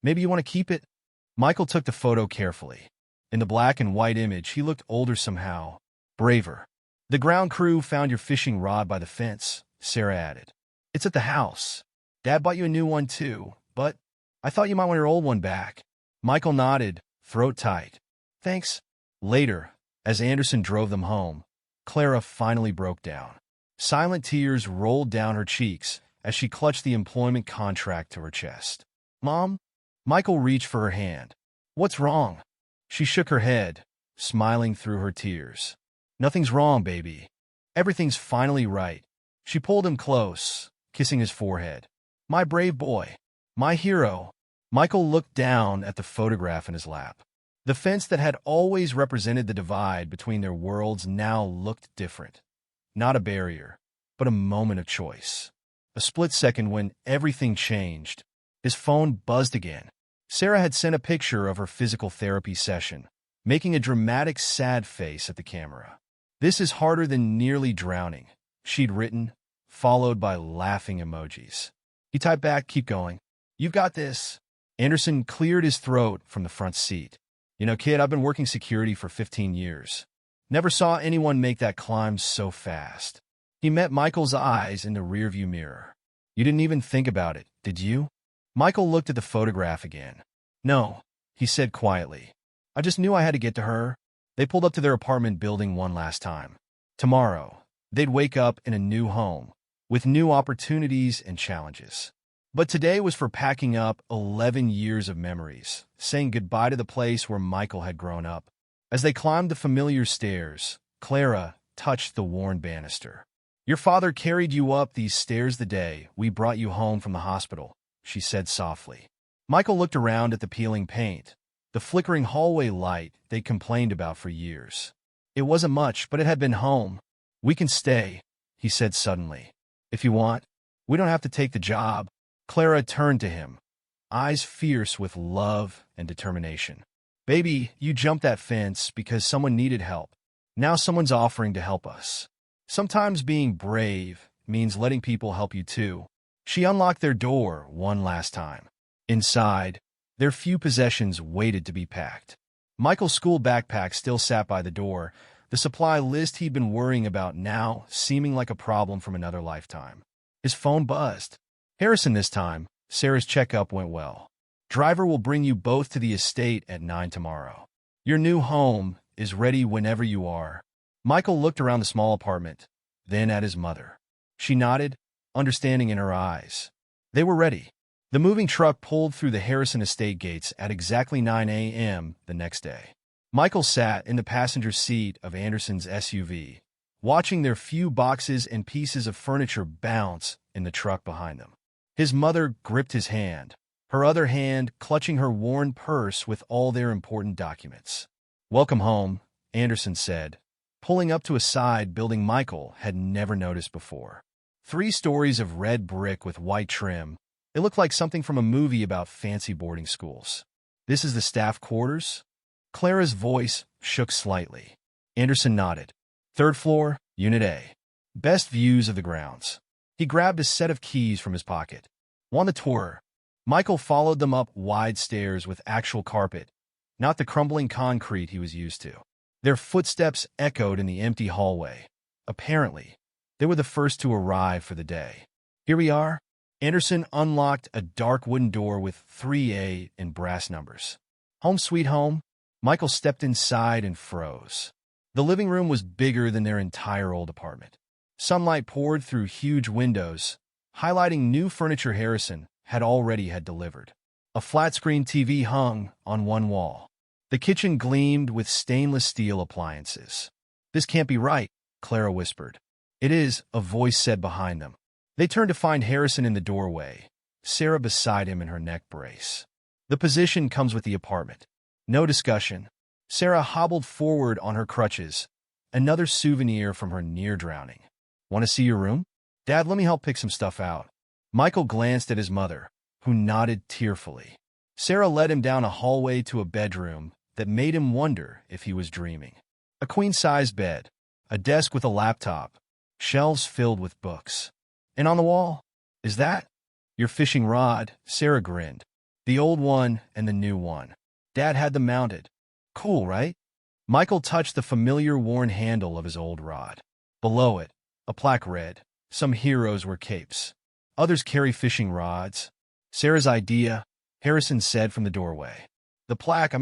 maybe you want to keep it? Michael took the photo carefully. In the black and white image, he looked older somehow, braver. The ground crew found your fishing rod by the fence, Sarah added. It's at the house. Dad bought you a new one too, but I thought you might want your old one back. Michael nodded, throat tight. Thanks. Later, as Anderson drove them home, Clara finally broke down. Silent tears rolled down her cheeks as she clutched the employment contract to her chest. Mom? Michael reached for her hand. What's wrong? She shook her head, smiling through her tears. Nothing's wrong, baby. Everything's finally right. She pulled him close, kissing his forehead. My brave boy. My hero. Michael looked down at the photograph in his lap. The fence that had always represented the divide between their worlds now looked different. Not a barrier, but a moment of choice. A split second when everything changed. His phone buzzed again. Sarah had sent a picture of her physical therapy session, making a dramatic sad face at the camera. This is harder than nearly drowning, she'd written, followed by laughing emojis. He typed back, keep going. You've got this. Anderson cleared his throat from the front seat. You know, kid, I've been working security for 15 years. Never saw anyone make that climb so fast. He met Michael's eyes in the rearview mirror. You didn't even think about it, did you? Michael looked at the photograph again. No, he said quietly. I just knew I had to get to her. They pulled up to their apartment building one last time. Tomorrow, they'd wake up in a new home, with new opportunities and challenges. But today was for packing up 11 years of memories, saying goodbye to the place where Michael had grown up. As they climbed the familiar stairs, Clara touched the worn banister. Your father carried you up these stairs the day we brought you home from the hospital, she said softly. Michael looked around at the peeling paint, the flickering hallway light they'd complained about for years. It wasn't much, but it had been home. We can stay, he said suddenly. If you want. We don't have to take the job. Clara turned to him, eyes fierce with love and determination. Baby, you jumped that fence because someone needed help. Now someone's offering to help us. Sometimes being brave means letting people help you too. She unlocked their door one last time. Inside, their few possessions waited to be packed. Michael's school backpack still sat by the door, the supply list he'd been worrying about now seeming like a problem from another lifetime. His phone buzzed. Harrison this time. Sarah's checkup went well. Driver will bring you both to the estate at 9 tomorrow. Your new home is ready whenever you are. Michael looked around the small apartment, then at his mother. She nodded, understanding in her eyes. They were ready. The moving truck pulled through the Harrison estate gates at exactly 9 a.m. the next day. Michael sat in the passenger seat of Anderson's SUV, watching their few boxes and pieces of furniture bounce in the truck behind them. His mother gripped his hand, her other hand clutching her worn purse with all their important documents. Welcome home, Anderson said, pulling up to a side building Michael had never noticed before. 3 stories of red brick with white trim. It looked like something from a movie about fancy boarding schools. This is the staff quarters? Clara's voice shook slightly. Anderson nodded. 3rd floor, Unit A. Best views of the grounds. He grabbed a set of keys from his pocket. Want a tour? Michael followed them up wide stairs with actual carpet, not the crumbling concrete he was used to. Their footsteps echoed in the empty hallway. Apparently, they were the first to arrive for the day. Here we are. Anderson unlocked a dark wooden door with 3A in brass numbers. Home sweet home. Michael stepped inside and froze. The living room was bigger than their entire old apartment. Sunlight poured through huge windows, highlighting new furniture Harrison had already had delivered. A flat-screen TV hung on one wall. The kitchen gleamed with stainless steel appliances. This can't be right, Clara whispered. It is, a voice said behind them. They turned to find Harrison in the doorway, Sarah beside him in her neck brace. The position comes with the apartment. No discussion. Sarah hobbled forward on her crutches, Another souvenir from her near drowning. Want to see your room? Dad, let me help pick some stuff out. Michael glanced at his mother, who nodded tearfully. Sarah led him down a hallway to a bedroom that made him wonder if he was dreaming. A queen-size bed, a desk with a laptop, shelves filled with books. And on the wall, is that your fishing rod? Sarah grinned. The old one and the new one. Dad had them mounted. Cool, right? Michael touched the familiar worn handle of his old rod. Below it, a plaque read, "Some heroes wear capes. Others carry fishing rods." Sarah's idea, Harrison said from the doorway. The plaque,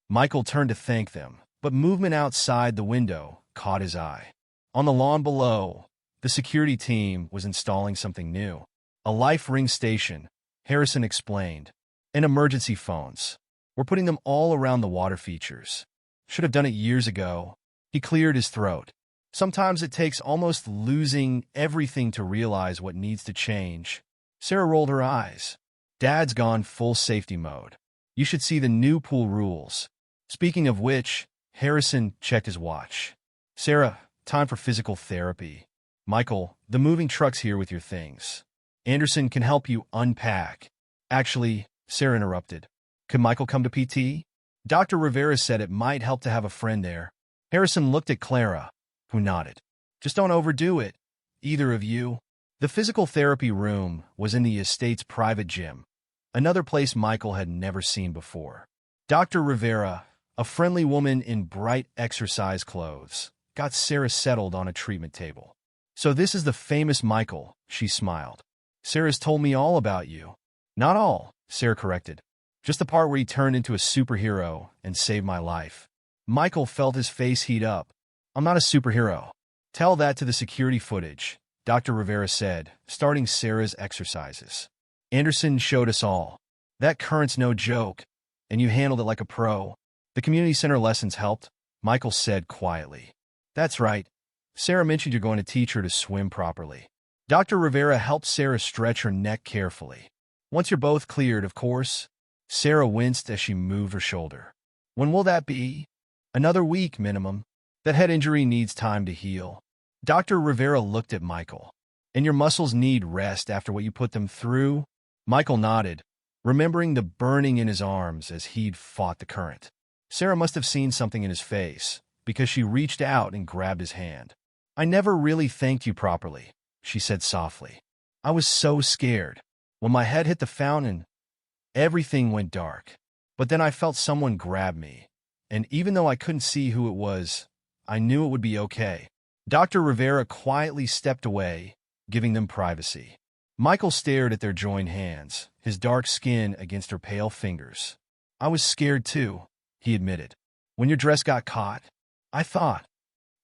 Michael turned to thank them, but movement outside the window caught his eye. On the lawn below, the security team was installing something new. A life ring station, Harrison explained, and emergency phones. We're putting them all around the water features. Should have done it years ago. He cleared his throat. Sometimes it takes almost losing everything to realize what needs to change. Sarah rolled her eyes. Dad's gone full safety mode. You should see the new pool rules. Speaking of which, Harrison checked his watch. Sarah, time for physical therapy. Michael, the moving truck's here with your things. Anderson can help you unpack. Actually, Sarah interrupted. Could Michael come to PT? Dr. Rivera said it might help to have a friend there. Harrison looked at Clara, who nodded. Just don't overdo it, either of you. The physical therapy room was in the estate's private gym, another place Michael had never seen before. Dr. Rivera, a friendly woman in bright exercise clothes, got Sarah settled on a treatment table. So this is the famous Michael, she smiled. Sarah's told me all about you. Not all, Sarah corrected. Just the part where he turned into a superhero and saved my life. Michael felt his face heat up. I'm not a superhero. Tell that to the security footage, Dr. Rivera said, starting Sarah's exercises. Anderson showed us all. That current's no joke, and you handled it like a pro. The community center lessons helped, Michael said quietly. That's right. Sarah mentioned you're going to teach her to swim properly. Dr. Rivera helped Sarah stretch her neck carefully. Once you're both cleared, of course. Sarah winced as she moved her shoulder. When will that be? Another week, minimum. That head injury needs time to heal. Dr. Rivera looked at Michael. And your muscles need rest after what you put them through? Michael nodded, remembering the burning in his arms as he'd fought the current. Sarah must have seen something in his face, because she reached out and grabbed his hand. I never really thanked you properly, she said softly. I was so scared. When my head hit the fountain, everything went dark. But then I felt someone grab me, and even though I couldn't see who it was, I knew it would be okay. Dr. Rivera quietly stepped away, giving them privacy. Michael stared at their joined hands, his dark skin against her pale fingers. I was scared too, he admitted. When your dress got caught, I thought.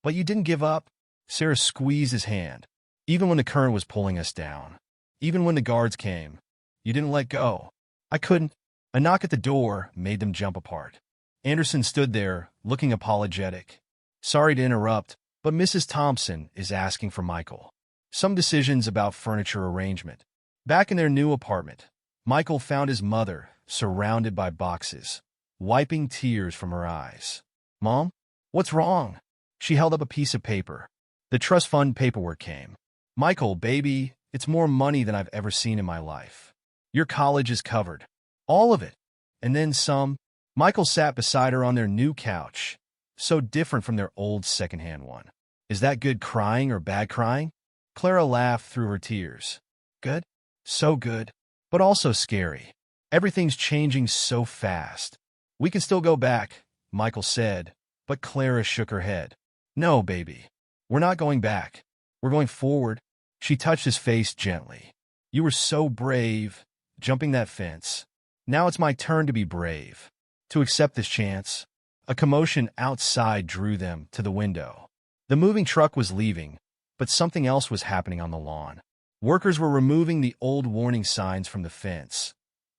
But you didn't give up. Sarah squeezed his hand. Even when the current was pulling us down. Even when the guards came. You didn't let go. I couldn't. A knock at the door made them jump apart. Anderson stood there, looking apologetic. Sorry to interrupt, but Mrs. Thompson is asking for Michael. Some decisions about furniture arrangement. Back in their new apartment, Michael found his mother surrounded by boxes, wiping tears from her eyes. Mom? What's wrong? She held up a piece of paper. The trust fund paperwork came. Michael, baby, it's more money than I've ever seen in my life. Your college is covered. All of it. And then some. Michael sat beside her on their new couch, so different from their old secondhand one. Is that good crying or bad crying? Clara laughed through her tears. Good? So good. But also scary. Everything's changing so fast. We can still go back, Michael said, but Clara shook her head. No, baby. We're not going back. We're going forward. She touched his face gently. You were so brave, jumping that fence. Now it's my turn to be brave. To accept this chance. A commotion outside drew them to the window. The moving truck was leaving, but something else was happening on the lawn. Workers were removing the old warning signs from the fence,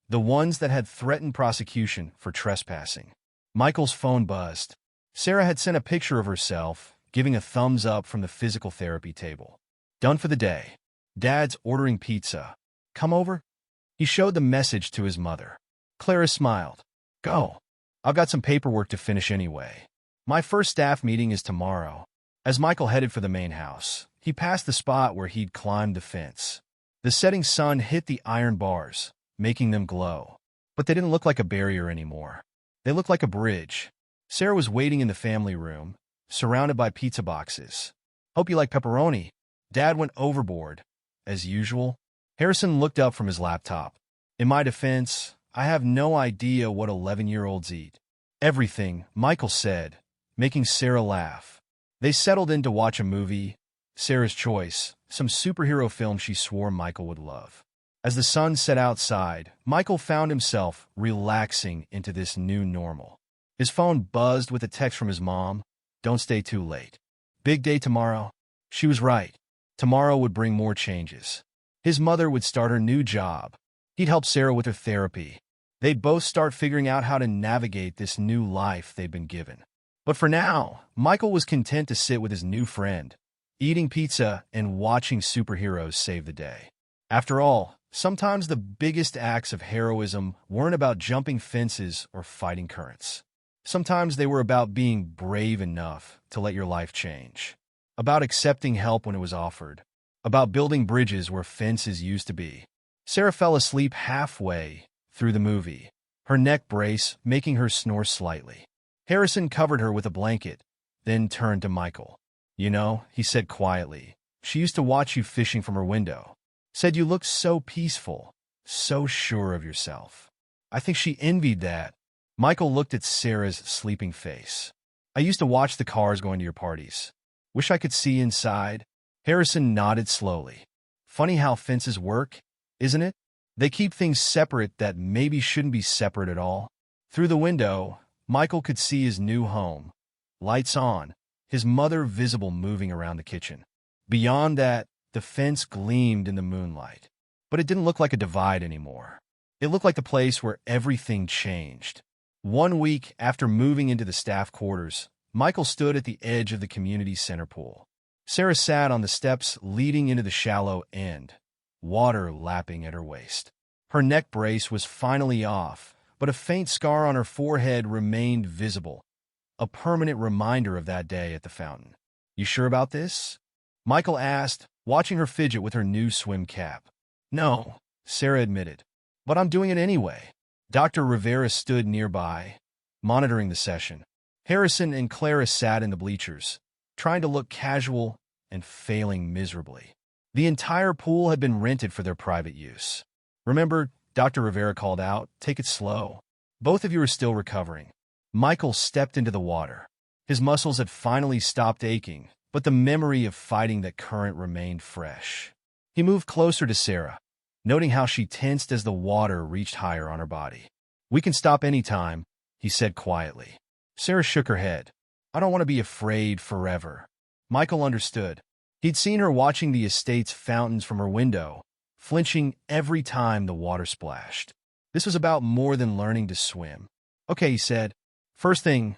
the ones that had threatened prosecution for trespassing. Michael's phone buzzed. Sarah had sent a picture of herself, giving a thumbs up from the physical therapy table. Done for the day. Dad's ordering pizza. Come over? He showed the message to his mother. Clara smiled. Go. I've got some paperwork to finish anyway. My first staff meeting is tomorrow. As Michael headed for the main house, he passed the spot where he'd climbed the fence. The setting sun hit the iron bars, making them glow. But they didn't look like a barrier anymore. They looked like a bridge. Sarah was waiting in the family room, surrounded by pizza boxes. "Hope you like pepperoni." Dad went overboard, as usual. Harrison looked up from his laptop. "In my defense, I have no idea what 11-year-olds eat." "Everything," Michael said, making Sarah laugh. They settled in to watch a movie, Sarah's choice, some superhero film she swore Michael would love. As the sun set outside, Michael found himself relaxing into this new normal. His phone buzzed with a text from his mom. "Don't stay too late. Big day tomorrow." She was right. Tomorrow would bring more changes. His mother would start her new job. He'd help Sarah with her therapy. They'd both start figuring out how to navigate this new life they'd been given. But for now, Michael was content to sit with his new friend, eating pizza and watching superheroes save the day. After all, sometimes the biggest acts of heroism weren't about jumping fences or fighting currents. Sometimes they were about being brave enough to let your life change, about accepting help when it was offered, about building bridges where fences used to be. Sarah fell asleep halfway through the movie, her neck brace making her snore slightly. Harrison covered her with a blanket, then turned to Michael. "You know," he said quietly, "she used to watch you fishing from her window. Said you looked so peaceful, so sure of yourself. I think she envied that." Michael looked at Sarah's sleeping face. "I used to watch the cars going to your parties. Wish I could see inside." Harrison nodded slowly. "Funny how fences work, isn't it? They keep things separate that maybe shouldn't be separate at all." Through the window, Michael could see his new home. Lights on, his mother visible moving around the kitchen. Beyond that, the fence gleamed in the moonlight. But it didn't look like a divide anymore. It looked like the place where everything changed. 1 week after moving into the staff quarters, Michael stood at the edge of the community center pool. Sarah sat on the steps leading into the shallow end, water lapping at her waist. Her neck brace was finally off, but a faint scar on her forehead remained visible, a permanent reminder of that day at the fountain. "You sure about this?" Michael asked, watching her fidget with her new swim cap. "No," Sarah admitted, "but I'm doing it anyway." Dr. Rivera stood nearby, monitoring the session. Harrison and Clara sat in the bleachers, trying to look casual and failing miserably. The entire pool had been rented for their private use. "Remember," Dr. Rivera called out, "take it slow. Both of you are still recovering." Michael stepped into the water. His muscles had finally stopped aching, but the memory of fighting that current remained fresh. He moved closer to Sarah, noting how she tensed as the water reached higher on her body. "We can stop anytime," he said quietly. Sarah shook her head. "I don't want to be afraid forever." Michael understood. He'd seen her watching the estate's fountains from her window, flinching every time the water splashed. This was about more than learning to swim. "Okay," he said. "First thing,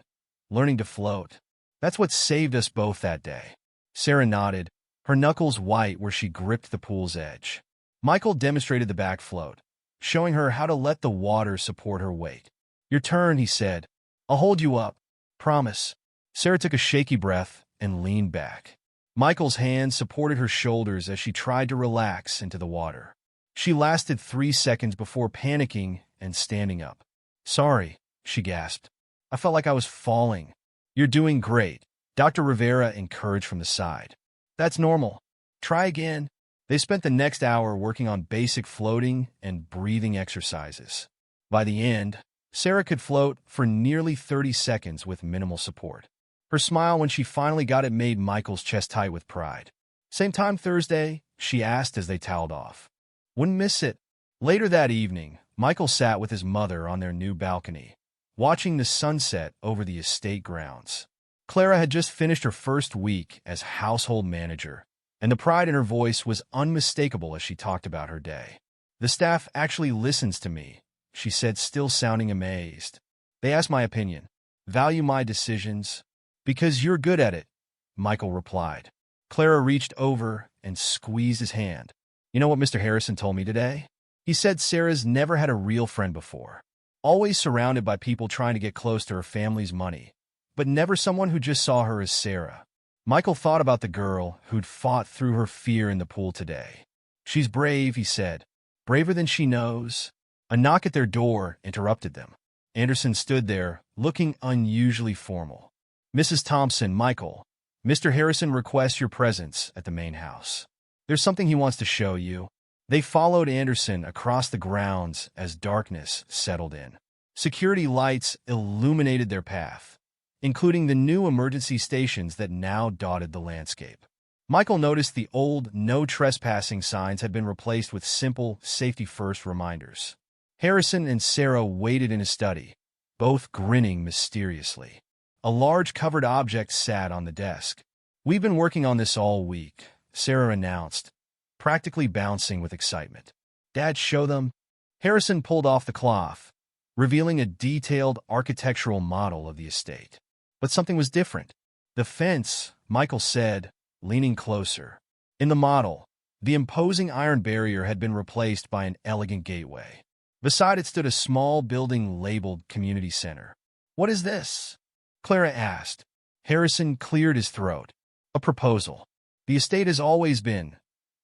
learning to float. That's what saved us both that day." Sarah nodded, her knuckles white where she gripped the pool's edge. Michael demonstrated the back float, showing her how to let the water support her weight. "Your turn," he said. "I'll hold you up. Promise." Sarah took a shaky breath and leaned back. Michael's hand supported her shoulders as she tried to relax into the water. She lasted 3 seconds before panicking and standing up. "Sorry," she gasped. "I felt like I was falling." "You're doing great," Dr. Rivera encouraged from the side. "That's normal. Try again." They spent the next hour working on basic floating and breathing exercises. By the end, Sarah could float for nearly 30 seconds with minimal support. Her smile when she finally got it made Michael's chest tight with pride. "Same time Thursday?" she asked as they toweled off. "Wouldn't miss it." Later that evening, Michael sat with his mother on their new balcony, watching the sunset over the estate grounds. Clara had just finished her first week as household manager, and the pride in her voice was unmistakable as she talked about her day. "The staff actually listens to me," she said, still sounding amazed. "They ask my opinion, value my decisions." "Because you're good at it," Michael replied. Clara reached over and squeezed his hand. "You know what Mr. Harrison told me today?" He said Sarah's never had a real friend before. Always surrounded by people trying to get close to her family's money, but never someone who just saw her as Sarah. Michael thought about the girl who'd fought through her fear in the pool today. She's brave, he said. Braver than she knows. A knock at their door interrupted them. Anderson stood there, looking unusually formal. Mrs. Thompson, Michael. Mr. Harrison requests your presence at the main house. There's something he wants to show you. They followed Anderson across the grounds as darkness settled in. Security lights illuminated their path, including the new emergency stations that now dotted the landscape. Michael noticed the old no trespassing signs had been replaced with simple safety-first reminders. Harrison and Sarah waited in his study, both grinning mysteriously. A large covered object sat on the desk. We've been working on this all week, Sarah announced, practically bouncing with excitement. Dad, show them. Harrison pulled off the cloth, revealing a detailed architectural model of the estate. But something was different. The fence, Michael said, leaning closer. In the model, the imposing iron barrier had been replaced by an elegant gateway. Beside it stood a small building labeled Community Center. What is this? Clara asked. Harrison cleared his throat. A proposal. The estate has always been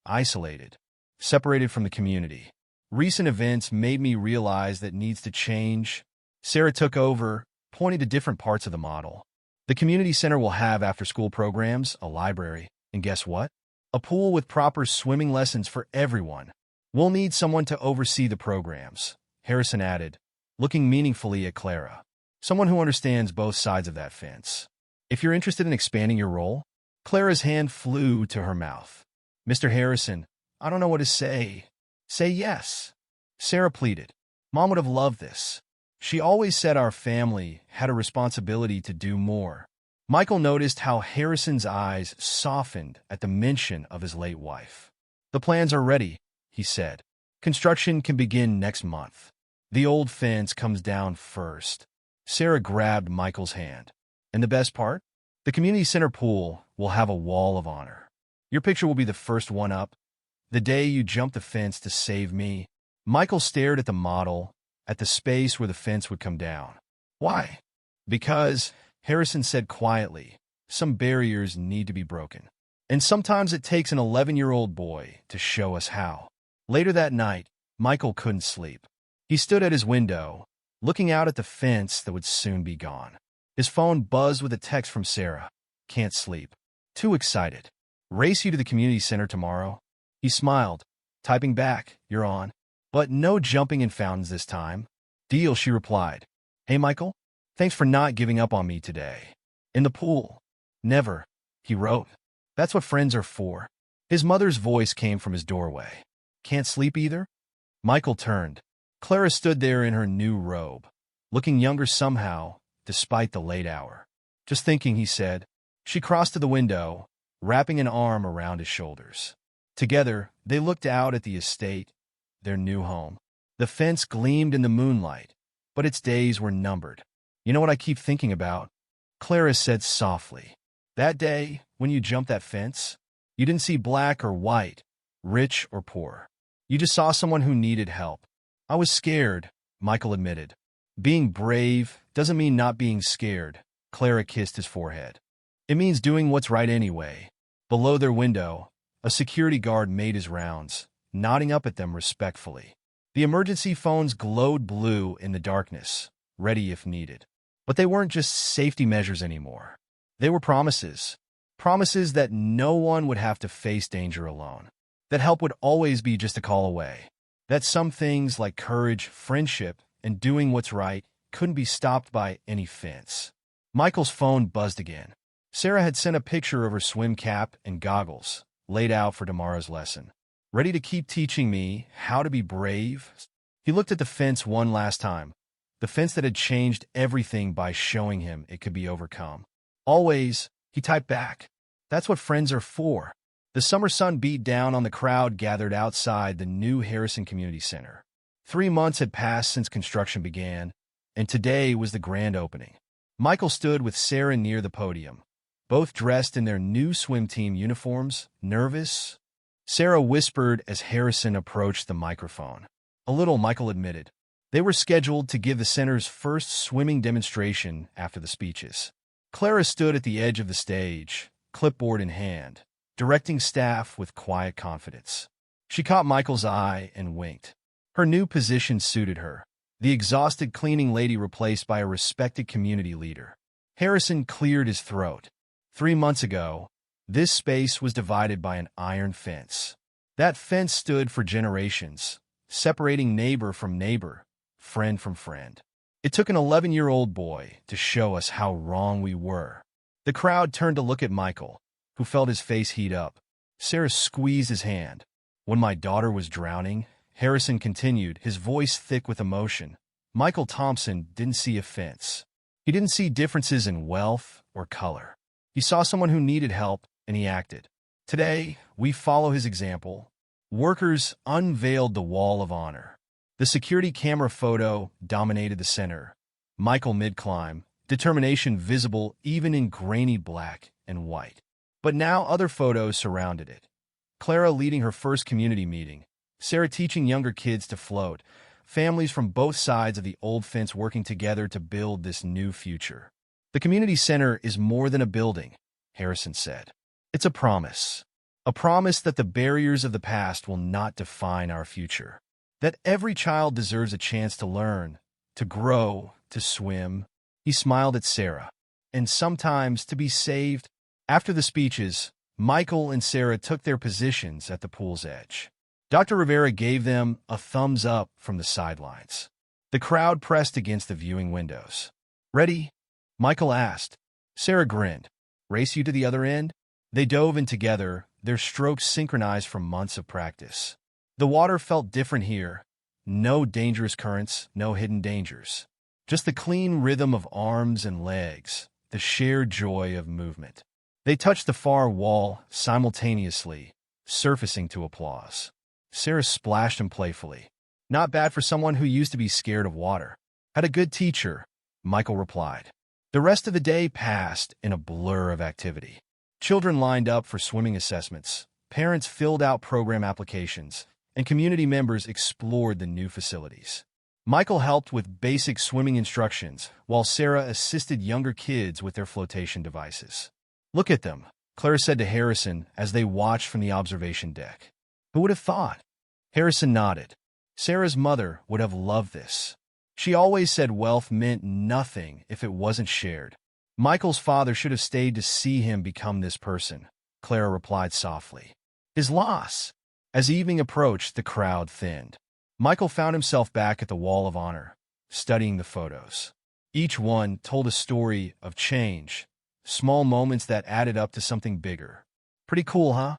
isolated, separated from the community. Recent events made me realize that needs to change. Sarah took over, pointing to different parts of the model. The community center will have after-school programs, a library, and guess what? A pool with proper swimming lessons for everyone. We'll need someone to oversee the programs, Harrison added, looking meaningfully at Clara. Someone who understands both sides of that fence. If you're interested in expanding your role, Clara's hand flew to her mouth. Mr. Harrison, I don't know what to say. Say yes. Sarah pleaded. Mom would have loved this. She always said our family had a responsibility to do more. Michael noticed how Harrison's eyes softened at the mention of his late wife. The plans are ready, he said. Construction can begin next month. The old fence comes down first. Sarah grabbed Michael's hand. And the best part? The community center pool will have a wall of honor. Your picture will be the first one up. The day you jumped the fence to save me. Michael stared at the model, at the space where the fence would come down. Why? Because, Harrison said quietly, some barriers need to be broken. And sometimes it takes an 11-year-old boy to show us how. Later that night, Michael couldn't sleep. He stood at his window, looking out at the fence that would soon be gone. His phone buzzed with a text from Sarah. Can't sleep. Too excited. Race you to the community center tomorrow? He smiled, typing back, you're on. But no jumping in fountains this time. Deal, she replied. Hey, Michael, thanks for not giving up on me today. In the pool. Never, he wrote. That's what friends are for. His mother's voice came from his doorway. Can't sleep either? Michael turned. Clara stood there in her new robe, looking younger somehow, despite the late hour. Just thinking, he said. She crossed to the window, wrapping an arm around his shoulders. Together, they looked out at the estate, their new home. The fence gleamed in the moonlight, but its days were numbered. You know what I keep thinking about? Clara said softly. That day, when you jumped that fence, you didn't see black or white, rich or poor. You just saw someone who needed help. I was scared, Michael admitted. Being brave doesn't mean not being scared. Clara kissed his forehead. It means doing what's right anyway. Below their window, a security guard made his rounds, nodding up at them respectfully. The emergency phones glowed blue in the darkness, ready if needed. But they weren't just safety measures anymore. They were promises. Promises that no one would have to face danger alone. That help would always be just a call away. That some things like courage, friendship, and doing what's right couldn't be stopped by any fence. Michael's phone buzzed again. Sarah had sent a picture of her swim cap and goggles, laid out for tomorrow's lesson. Ready to keep teaching me how to be brave? He looked at the fence one last time. The fence that had changed everything by showing him it could be overcome. Always, he typed back. That's what friends are for. The summer sun beat down on the crowd gathered outside the new Harrison Community Center. 3 months had passed since construction began, and today was the grand opening. Michael stood with Sarah near the podium, both dressed in their new swim team uniforms, nervous. Sarah whispered as Harrison approached the microphone. A little, Michael admitted. They were scheduled to give the center's first swimming demonstration after the speeches. Clara stood at the edge of the stage, clipboard in hand, directing staff with quiet confidence. She caught Michael's eye and winked. Her new position suited her, the exhausted cleaning lady replaced by a respected community leader. Harrison cleared his throat. 3 months ago, this space was divided by an iron fence. That fence stood for generations, separating neighbor from neighbor, friend from friend. It took an 11-year-old boy to show us how wrong we were. The crowd turned to look at Michael, who felt his face heat up. Sarah squeezed his hand. When my daughter was drowning, Harrison continued, his voice thick with emotion, Michael Thompson didn't see a fence. He didn't see differences in wealth or color. He saw someone who needed help, and he acted. Today, we follow his example. Workers unveiled the Wall of Honor. The security camera photo dominated the center. Michael mid-climb, determination visible even in grainy black and white. But now other photos surrounded it. Clara leading her first community meeting, Sarah teaching younger kids to float, families from both sides of the old fence working together to build this new future. The community center is more than a building, Harrison said. It's a promise that the barriers of the past will not define our future, that every child deserves a chance to learn, to grow, to swim. He smiled at Sarah, and sometimes to be saved. After the speeches, Michael and Sarah took their positions at the pool's edge. Dr. Rivera gave them a thumbs up from the sidelines. The crowd pressed against the viewing windows. Ready? Michael asked. Sarah grinned. Race you to the other end? They dove in together, their strokes synchronized from months of practice. The water felt different here. No dangerous currents, no hidden dangers. Just the clean rhythm of arms and legs, the shared joy of movement. They touched the far wall simultaneously, surfacing to applause. Sarah splashed him playfully. Not bad for someone who used to be scared of water. Had a good teacher, Michael replied. The rest of the day passed in a blur of activity. Children lined up for swimming assessments, parents filled out program applications, and community members explored the new facilities. Michael helped with basic swimming instructions, while Sarah assisted younger kids with their flotation devices. Look at them, Clara said to Harrison as they watched from the observation deck. Who would have thought? Harrison nodded. Sarah's mother would have loved this. She always said wealth meant nothing if it wasn't shared. Michael's father should have stayed to see him become this person, Clara replied softly. His loss. As evening approached, the crowd thinned. Michael found himself back at the Wall of Honor, studying the photos. Each one told a story of change, small moments that added up to something bigger. Pretty cool, huh?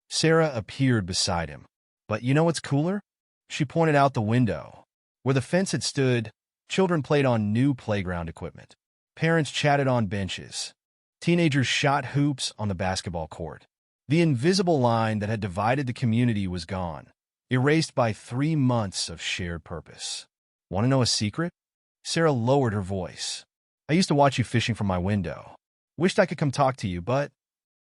Sarah appeared beside him. But you know what's cooler? She pointed out the window. Where the fence had stood, children played on new playground equipment. Parents chatted on benches. Teenagers shot hoops on the basketball court. The invisible line that had divided the community was gone, erased by 3 months of shared purpose. Want to know a secret? Sarah lowered her voice. I used to watch you fishing from my window. Wished I could come talk to you, but...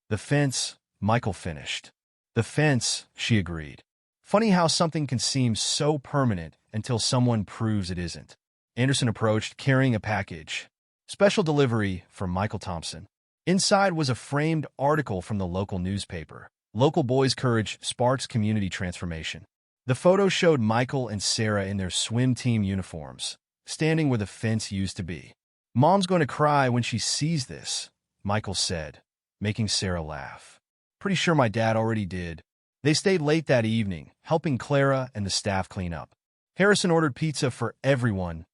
The fence, Michael finished. The fence, she agreed. Funny how something can seem so permanent until someone proves it isn't. Anderson approached, carrying a package. Special delivery for Michael Thompson. Inside was a framed article from the local newspaper. Local boys' courage sparks community transformation. The photo showed Michael and Sarah in their swim team uniforms, standing where the fence used to be. Mom's going to cry when she sees this, Michael said, making Sarah laugh. Pretty sure my dad already did. They stayed late that evening, helping Clara and the staff clean up. Harrison ordered pizza for everyone.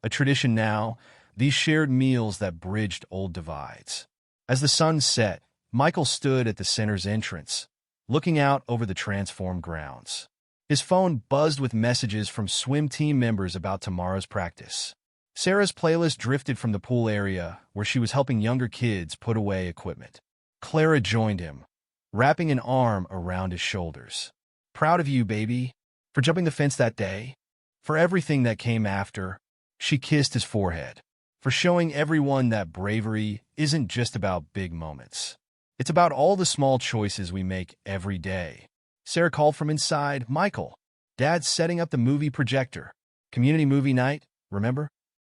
A tradition now, these shared meals that bridged old divides. As the sun set, Michael stood at the center's entrance, looking out over the transformed grounds. His phone buzzed with messages from swim team members about tomorrow's practice. Sarah's playlist drifted from the pool area, where she was helping younger kids put away equipment. Clara joined him, wrapping an arm around his shoulders. Proud of you, baby, for jumping the fence that day, for everything that came after. She kissed his forehead, for showing everyone that bravery isn't just about big moments. It's about all the small choices we make every day. Sarah called from inside. Michael, Dad's setting up the movie projector. Community movie night, remember?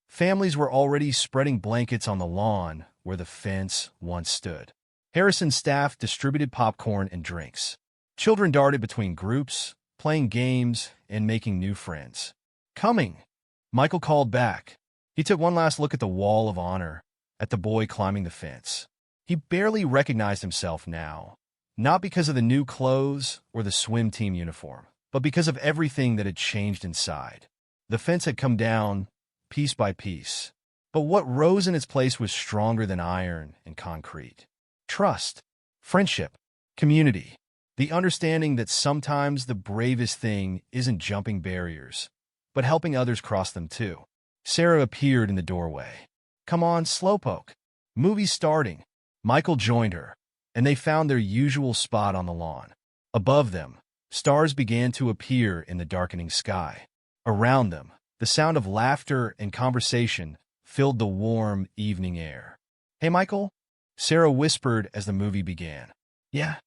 Families were already spreading blankets on the lawn where the fence once stood. Harrison's staff distributed popcorn and drinks. Children darted between groups, playing games and making new friends. "Coming," Michael called back. He took one last look at the wall of honor, at the boy climbing the fence. He barely recognized himself now, not because of the new clothes or the swim team uniform, but because of everything that had changed inside. The fence had come down, piece by piece, but what rose in its place was stronger than iron and concrete. Trust, friendship, community, the understanding that sometimes the bravest thing isn't jumping barriers, but helping others cross them too. Sarah appeared in the doorway. "Come on, Slowpoke. Movie's starting." Michael joined her, and they found their usual spot on the lawn. Above them, stars began to appear in the darkening sky. Around them, the sound of laughter and conversation filled the warm evening air. "Hey, Michael," Sarah whispered as the movie began. "Yeah,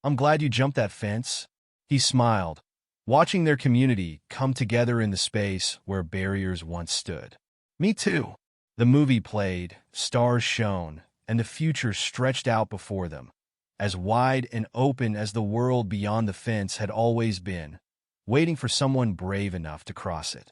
I'm glad you jumped that fence." He smiled, watching their community come together in the space where barriers once stood. "Me too." The movie played, stars shone, and the future stretched out before them, as wide and open as the world beyond the fence had always been, waiting for someone brave enough to cross it.